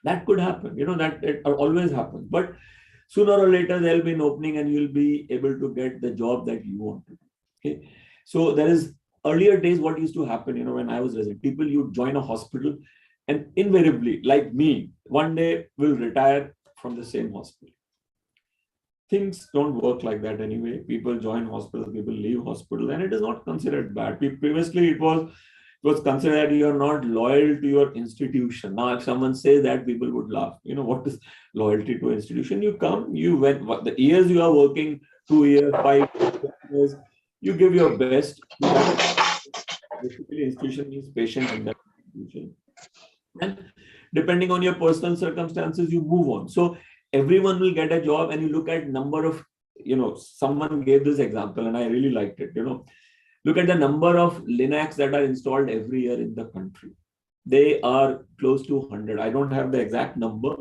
That could happen, that it always happens. But sooner or later, there'll be an opening and you'll be able to get the job that you want to do. Okay. So there is earlier days, what used to happen, when I was resident, people, you join a hospital and invariably, like me, one day will retire from the same hospital. Things don't work like that anyway. People join hospitals, people leave hospital, and it is not considered bad. Previously, it was considered you are not loyal to your institution. Now, if someone says that, people would laugh. What is loyalty to institution? You come, you went, the years you are working, 2 years, 5 years, you give your best. Basically, institution means patient in that institution. And depending on your personal circumstances, you move on. So everyone will get a job, and you look at number of, someone gave this example and I really liked it, Look at the number of Linux that are installed every year in the country. They are close to 100. I don't have the exact number.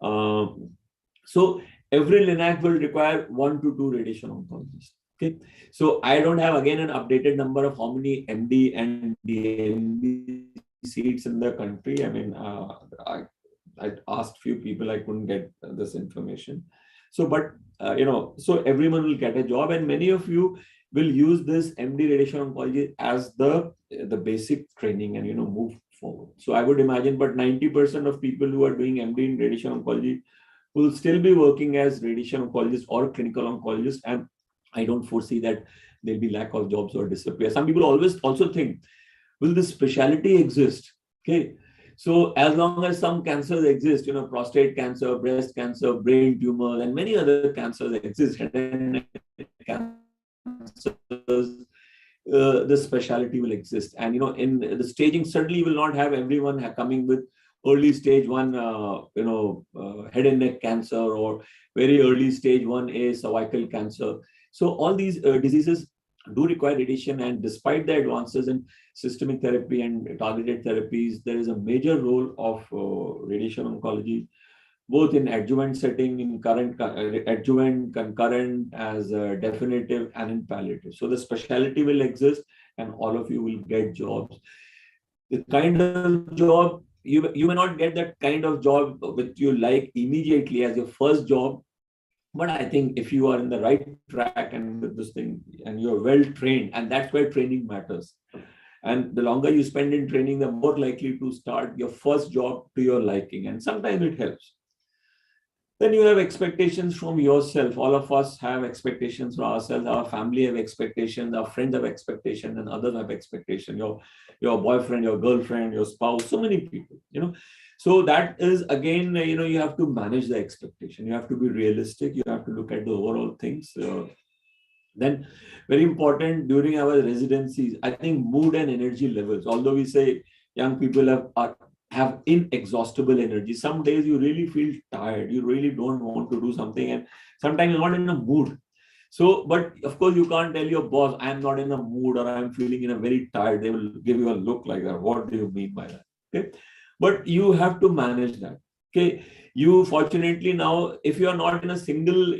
So every Linux will require 1 to 2 radiation oncologists. Okay. So I don't have again an updated number of how many MD and DMD seats in the country. I mean, I asked few people, I couldn't get this information. So, but so everyone will get a job, and many of you will use this MD radiation oncology as the basic training and move forward. So I would imagine, but 90% of people who are doing MD in radiation oncology will still be working as radiation oncologists or clinical oncologists, and I don't foresee that there'll be lack of jobs or disappear. Some people always also think, will this specialty exist? Okay. So as long as some cancers exist, prostate cancer, breast cancer, brain tumor, and many other cancers exist, head and neck cancers, the specialty will exist. And in the staging, certainly you will not have everyone coming with early stage 1 head and neck cancer or very early stage 1A cervical cancer. So all these diseases do require radiation, and despite the advances in systemic therapy and targeted therapies, there is a major role of radiation oncology, both in adjuvant setting, in current adjuvant, concurrent, as definitive, and in palliative. So the specialty will exist, and all of you will get jobs. The kind of job, you may not get that kind of job which you like immediately as your first job, but I think if you are in the right track and with this thing, and you're well trained, and that's where training matters. And the longer you spend in training, the more likely to start your first job to your liking. And sometimes it helps. Then you have expectations from yourself. All of us have expectations from ourselves. Our family have expectations. Our friends have expectations, and others have expectations. Your boyfriend, your girlfriend, your spouse, so many people, So that is, again, you have to manage the expectation. You have to be realistic. You have to look at the overall things. Then very important during our residencies, I think mood and energy levels. Although we say young people are have inexhaustible energy. Some days you really feel tired, you really don't want to do something, and sometimes you're not in a mood. So, but of course, you can't tell your boss, I'm not in a mood or I'm feeling in a very tired. They will give you a look like that. What do you mean by that? Okay. But you have to manage that. Okay. You fortunately now, if you are not in a single,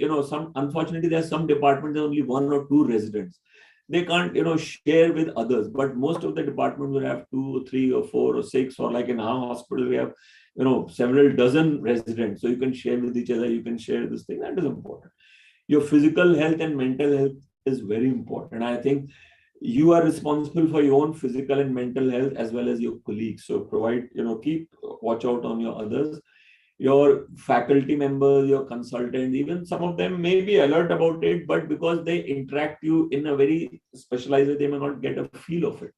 unfortunately, there are some departments, there are only one or two residents. They can't, share with others. But most of the departments will have 2 or 3 or 4 or 6, or like in our hospital, we have, several dozen residents. So you can share with each other, you can share this thing. That is important. Your physical health and mental health is very important. I think you are responsible for your own physical and mental health as well as your colleagues. So provide, keep watch out on your others, your faculty members, your consultants, even some of them may be alert about it, but because they interact you in a very specialized way, they may not get a feel of it.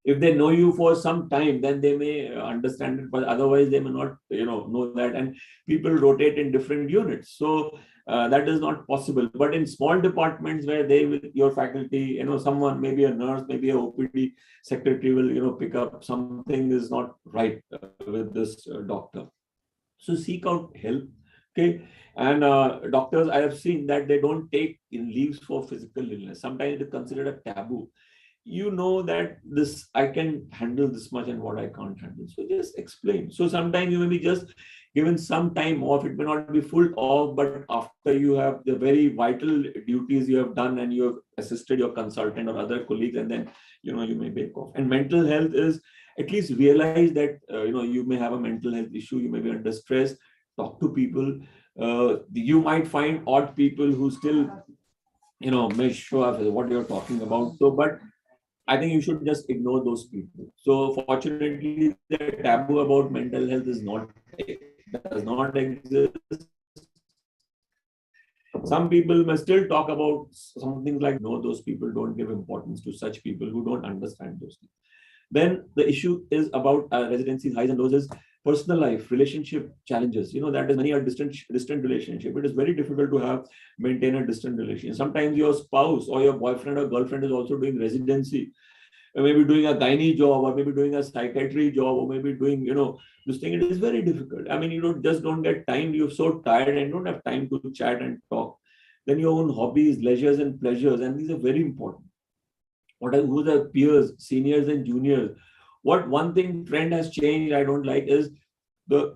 If they know you for some time, then they may understand it, but otherwise they may not, know that. And people rotate in different units, so that is not possible. But in small departments where they will, your faculty, someone, maybe a nurse, maybe a OPD secretary will, pick up something is not right with this doctor. So seek out help. Okay. And doctors, I have seen that they don't take leaves for physical illness. Sometimes it is considered a taboo. That this, I can handle this much and what I can't handle. So just explain. So sometimes you may be just given some time off. It may not be full off, but after you have the very vital duties you have done and you have assisted your consultant or other colleagues, and then, you may break off. And mental health is, at least realize that, you may have a mental health issue. You may be under stress. Talk to people. You might find odd people who still, may show up what you're talking about. So, but I think you should just ignore those people. So fortunately, the taboo about mental health does not exist. Some people may still talk about some things like, no, those people, don't give importance to such people who don't understand those things. Then the issue is about residency's highs and lows is personal life, relationship challenges. That is many a distant relationship. It is very difficult to maintain a distant relationship. Sometimes your spouse or your boyfriend or girlfriend is also doing residency, maybe doing a gynae job, or maybe doing a psychiatry job, or maybe doing, this thing. It is very difficult. I mean, you don't get time. You're so tired and don't have time to chat and talk. Then your own hobbies, leisures and pleasures, and these are very important. Who are the peers, seniors and juniors? What one thing trend has changed, I don't like, is the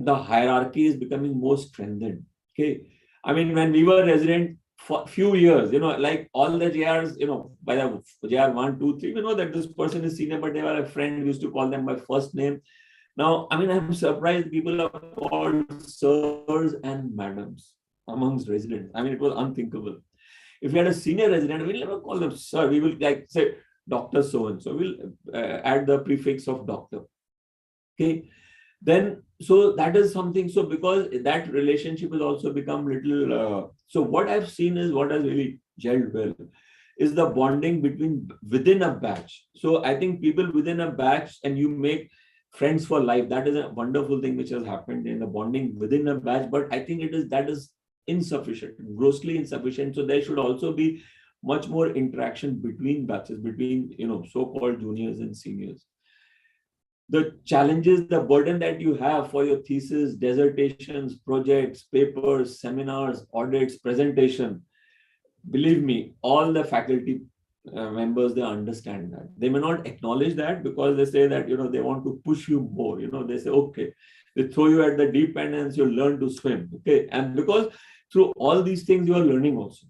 hierarchy is becoming more strengthened. Okay. I mean, when we were resident for a few years, like all the JRs, by the JR 1, 2, 3, we know that this person is senior, but they were a friend. We used to call them by first name. Now, I mean, I'm surprised people are called sirs and madams amongst residents. I mean, it was unthinkable. If we had a senior resident, we'll never call them sir. We will like say Dr. So-and-so. We'll add the prefix of doctor. Okay. Then, so that is something. So because that relationship has also become little. So what I've seen is what has really gelled well is the bonding within a batch. So I think people within a batch, and you make friends for life. That is a wonderful thing which has happened in the bonding within a batch. But I think that is insufficient, grossly insufficient. So there should also be much more interaction between batches, between so-called juniors and seniors. The challenges, the burden that you have for your thesis, dissertations, projects, papers, seminars, audits, presentation, believe me, all the faculty members, they understand that. They may not acknowledge that because they say that, they want to push you more. They say, okay, they throw you at the deep end and you learn to swim. Okay. And because through all these things, you are learning also.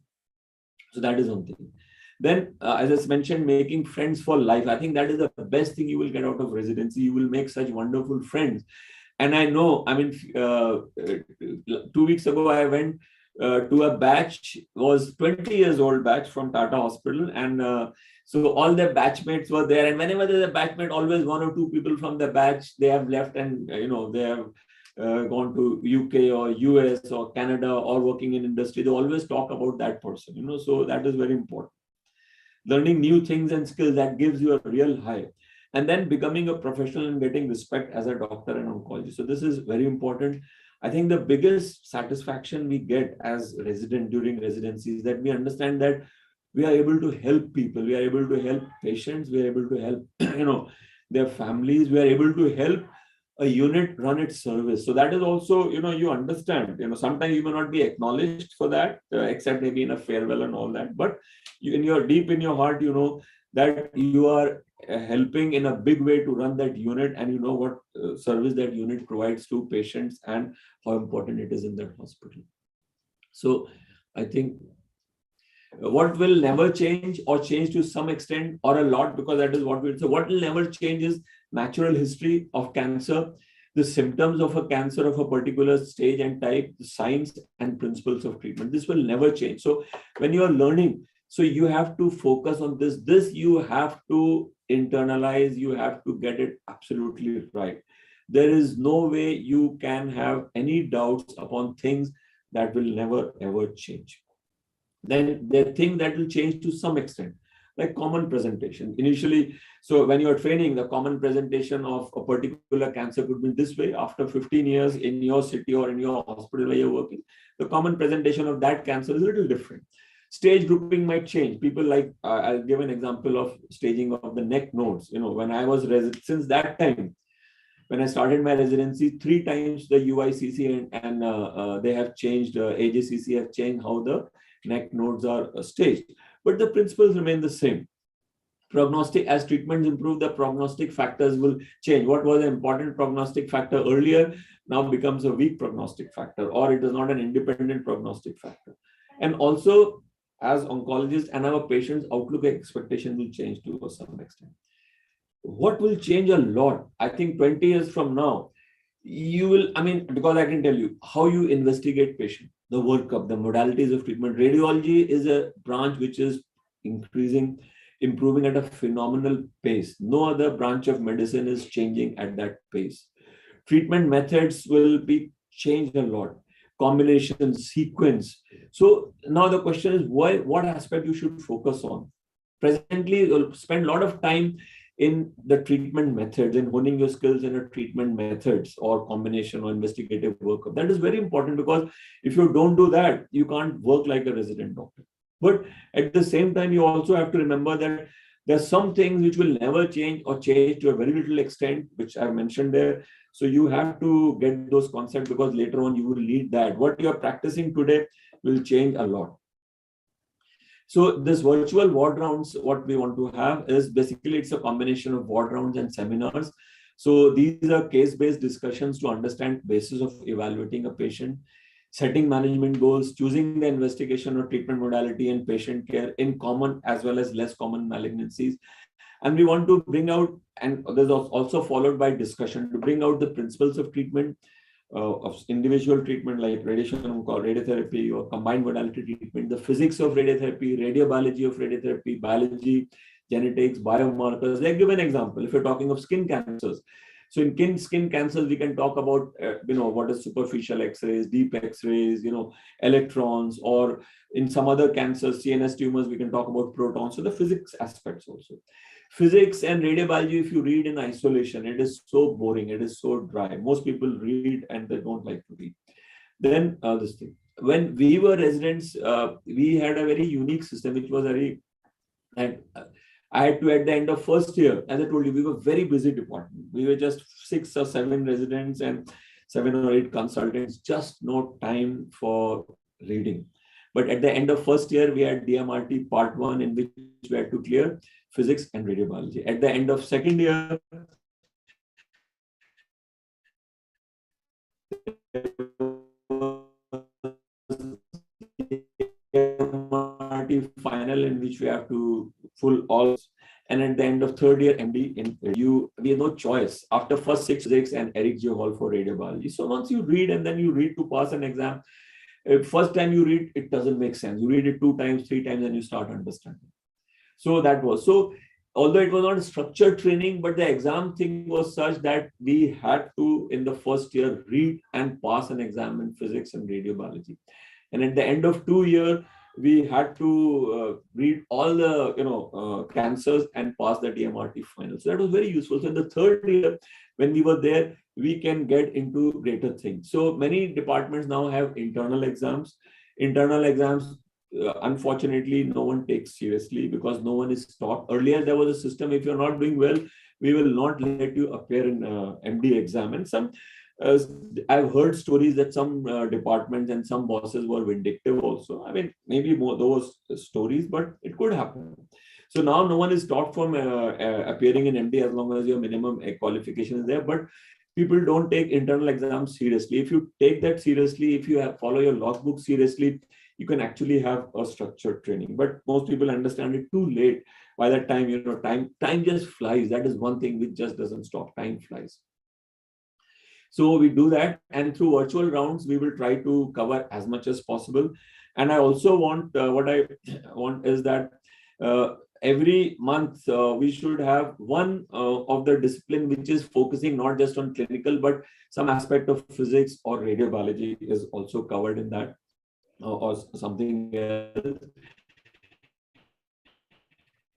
So that is one thing. Then, as I mentioned, making friends for life. I think that is the best thing you will get out of residency. You will make such wonderful friends. And I know, I mean, 2 weeks ago, I went to a batch, was 20 years old batch from Tata Hospital. And so all the batchmates were there. And whenever there's a batchmate, always 1 or 2 people from the batch, they have left and, they have gone to UK or US or Canada or working in industry. They always talk about that person, so that is very important. Learning new things and skills, that gives you a real high. And then becoming a professional and getting respect as a doctor in oncology. So this is very important. I think the biggest satisfaction we get as resident during residency is that we understand that we are able to help people. We are able to help patients. We are able to help, their families. We are able to help a unit run its service. So that is also, you understand, sometimes you may not be acknowledged for that, except maybe in a farewell and all that. But deep in your heart, that you are helping in a big way to run that unit, and you know what service that unit provides to patients and how important it is in that hospital. So I think what will never change, or change to some extent or a lot, because that is what we so what will never change is natural history of cancer, the symptoms of a cancer of a particular stage and type, the science and principles of treatment. This will never change. So when you are learning, so you have to focus on this you have to internalize, you have to get it absolutely right. There is no way you can have any doubts upon things that will never ever change. Then there are things that will change to some extent, like common presentation. Initially, so when you're training, the common presentation of a particular cancer could be this way. After 15 years in your city or in your hospital where you're working, the common presentation of that cancer is a little different. Stage grouping might change. People like, I'll give an example of staging of the neck nodes. When I was since that time, when I started my residency, 3 times the UICC and they have changed, AJCC have changed how the neck nodes are staged. But the principles remain the same. Prognostic, as treatments improve, the prognostic factors will change. What was an important prognostic factor earlier now becomes a weak prognostic factor, or it is not an independent prognostic factor. And also, as oncologists and our patients' outlook and expectation will change to some extent. What will change a lot? I think 20 years from now, you will, because I can tell you how you investigate patient, the workup, the modalities of treatment. Radiology is a branch which is improving at a phenomenal pace. No other branch of medicine is changing at that pace. Treatment methods will be changed a lot. Combination, sequence. So now the question is, what aspect you should focus on? Presently, you'll spend a lot of time in the treatment methods and honing your skills in a treatment methods or combination or investigative workup. That is very important, because if you don't do that, you can't work like a resident doctor. But at the same time, you also have to remember that there are some things which will never change or change to a very little extent, which I've mentioned there. So you have to get those concepts, because later on you will need that. What you're practicing today will change a lot. So this virtual ward rounds, what we want to have is basically it's a combination of ward rounds and seminars. So these are case-based discussions to understand basis of evaluating a patient, setting management goals, choosing the investigation or treatment modality and patient care in common as well as less common malignancies. And we want to bring out, and there's also followed by discussion to bring out the principles of treatment, of individual treatment like radiation, radiotherapy or combined modality treatment, the physics of radiotherapy, radiobiology of radiotherapy, biology, genetics, biomarkers. Like give an example, if you're talking of skin cancers. So in skin cancers, we can talk about, what is superficial X-rays, deep X-rays, electrons, or in some other cancers, CNS tumors, we can talk about protons. So the physics aspects also. Physics and radiobiology, if you read in isolation, it is so boring, it is so dry. Most people read and they don't like to read. Then this thing. When we were residents, we had a very unique system, which was and I had to, at the end of first year, as I told you, we were very busy department. We were just 6 or 7 residents and 7 or 8 consultants, just no time for reading. But at the end of first year, we had DMRT part 1, in which we had to clear physics and radiobiology. At the end of second year, DMRT final, in which we have to full all. And at the end of third year, MD, we have no choice. After first 6 physics and Eric J. Hall for radiology. So once you read and then you read to pass an exam, first time you read, it doesn't make sense. You read it 2 times, 3 times, and you start understanding. So that was, so although it was not a structured training, but the exam thing was such that we had to, in the first year, read and pass an exam in physics and radiobiology. And at the end of 2 years, we had to read all the cancers and pass the DMRT final. So that was very useful. So in the third year, when we were there, we can get into greater things. So many departments now have internal exams. Internal exams unfortunately no one takes seriously because no one is taught. Earlier there was a system, if you're not doing well, we will not let you appear in MD exam. And some uh, I've heard stories that some departments and some bosses were vindictive also. I mean, maybe more those stories, but it could happen. So now no one is taught from appearing in MD as long as your minimum qualification is there. But people don't take internal exams seriously. If you take that seriously, if you follow your logbook seriously, you can actually have a structured training. But most people understand it too late. By that time, time just flies. That is one thing which just doesn't stop. Time flies. So we do that, and through virtual rounds, we will try to cover as much as possible. And I also want, what I want is that every month we should have one of the discipline which is focusing not just on clinical, but some aspect of physics or radiobiology is also covered in that, or something else.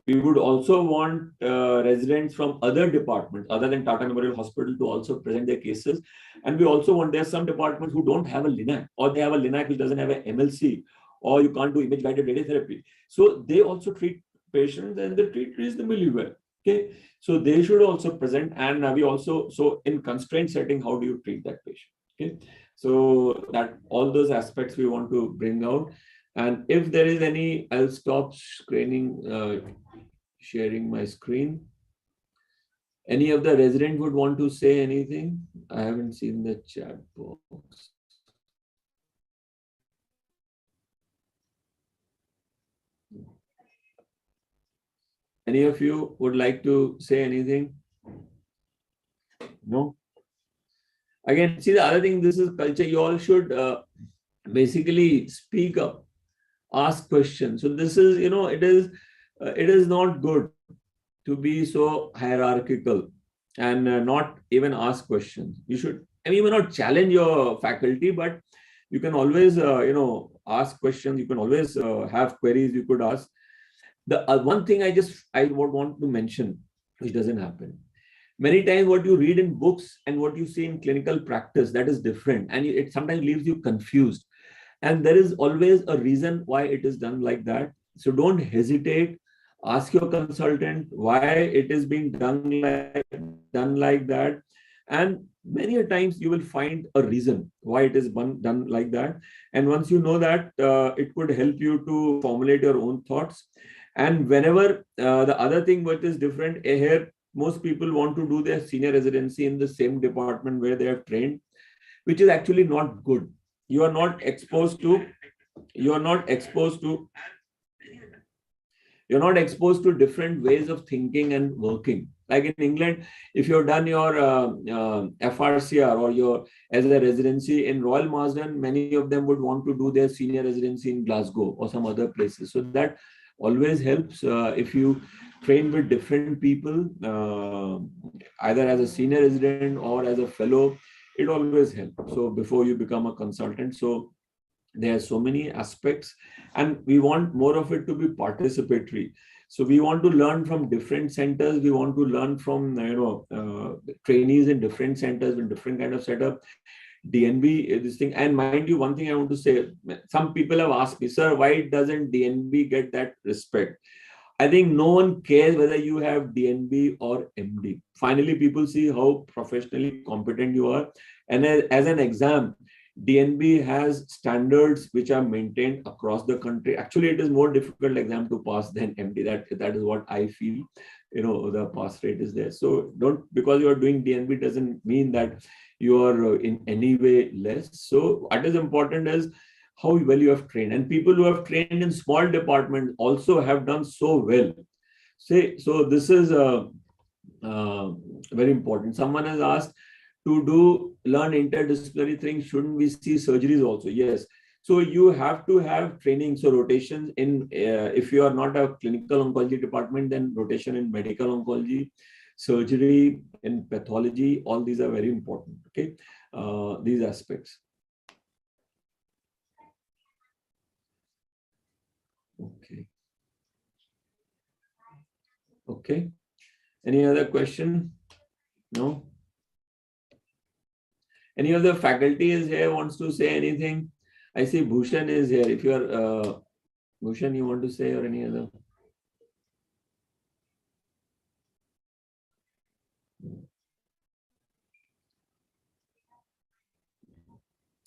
We would also want residents from other departments other than Tata Memorial Hospital to also present their cases. And we also want, there are some departments who don't have a LINAC, or they have a LINAC which doesn't have an MLC, or you can't do image guided radiotherapy. So they also treat patients, and they treat reasonably well. Okay, so they should also present. And we also, so in constraint setting, how do you treat that patient? Okay, so that all those aspects we want to bring out. And if there is any, I'll stop sharing my screen. Any of the resident would want to say anything? I haven't seen the chat box. Any of you would like to say anything? No? Again, see, the other thing, this is culture. You all should basically speak up, ask questions. So this is, it is not good to be so hierarchical and not even ask questions. You should, I mean, you may not challenge your faculty, but you can always, ask questions. You can always have queries you could ask. The one thing I would want to mention, which doesn't happen. Many times what you read in books and what you see in clinical practice, that is different. And it sometimes leaves you confused. And there is always a reason why it is done like that. So don't hesitate. Ask your consultant why it is being done like that. And many a times you will find a reason why it is done like that. And once you know that, it could help you to formulate your own thoughts. And whenever the other thing what is different here, most people want to do their senior residency in the same department where they have trained, which is actually not good. You are not exposed to different ways of thinking and working. Like in England, if you've done your FRCR or your as a residency in Royal Marsden, many of them would want to do their senior residency in Glasgow or some other places. So that always helps if you train with different people, either as a senior resident or as a fellow. It always helps. So before you become a consultant, so there are so many aspects, and we want more of it to be participatory. So we want to learn from different centers. We want to learn from trainees in different centers with different kind of setup. DNB, this thing. And mind you, one thing I want to say, some people have asked me, sir, why doesn't DNB get that respect? I think no one cares whether you have DNB or MD. Finally, people see how professionally competent you are. And as an exam, DNB has standards which are maintained across the country. Actually, it is more difficult exam to pass than MD. That is what I feel. The pass rate is there. So don't, because you are doing DNB doesn't mean that you are in any way less. So what is important is how well you have trained. And people who have trained in small departments also have done so well. So this is very important. Someone has asked, to learn interdisciplinary things, shouldn't we see surgeries also? Yes. So you have to have training. So rotations in, if you are not a clinical oncology department, then rotation in medical oncology, surgery, in pathology, all these are very important. Okay, these aspects. Okay. Any other question? No? Any of the faculty is here, wants to say anything? I see Bhushan is here. If you are Bhushan, you want to say or any other?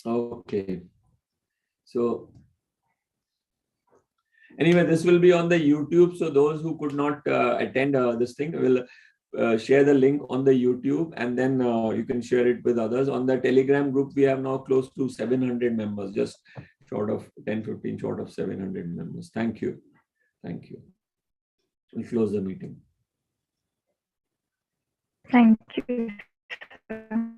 Okay. So anyway, this will be on the YouTube. So those who could not attend this thing will share the link on the YouTube, and then you can share it with others. On the Telegram group, we have now close to 700 members, just short of 10, 15, short of 700 members. Thank you. Thank you. We'll close the meeting. Thank you, sir.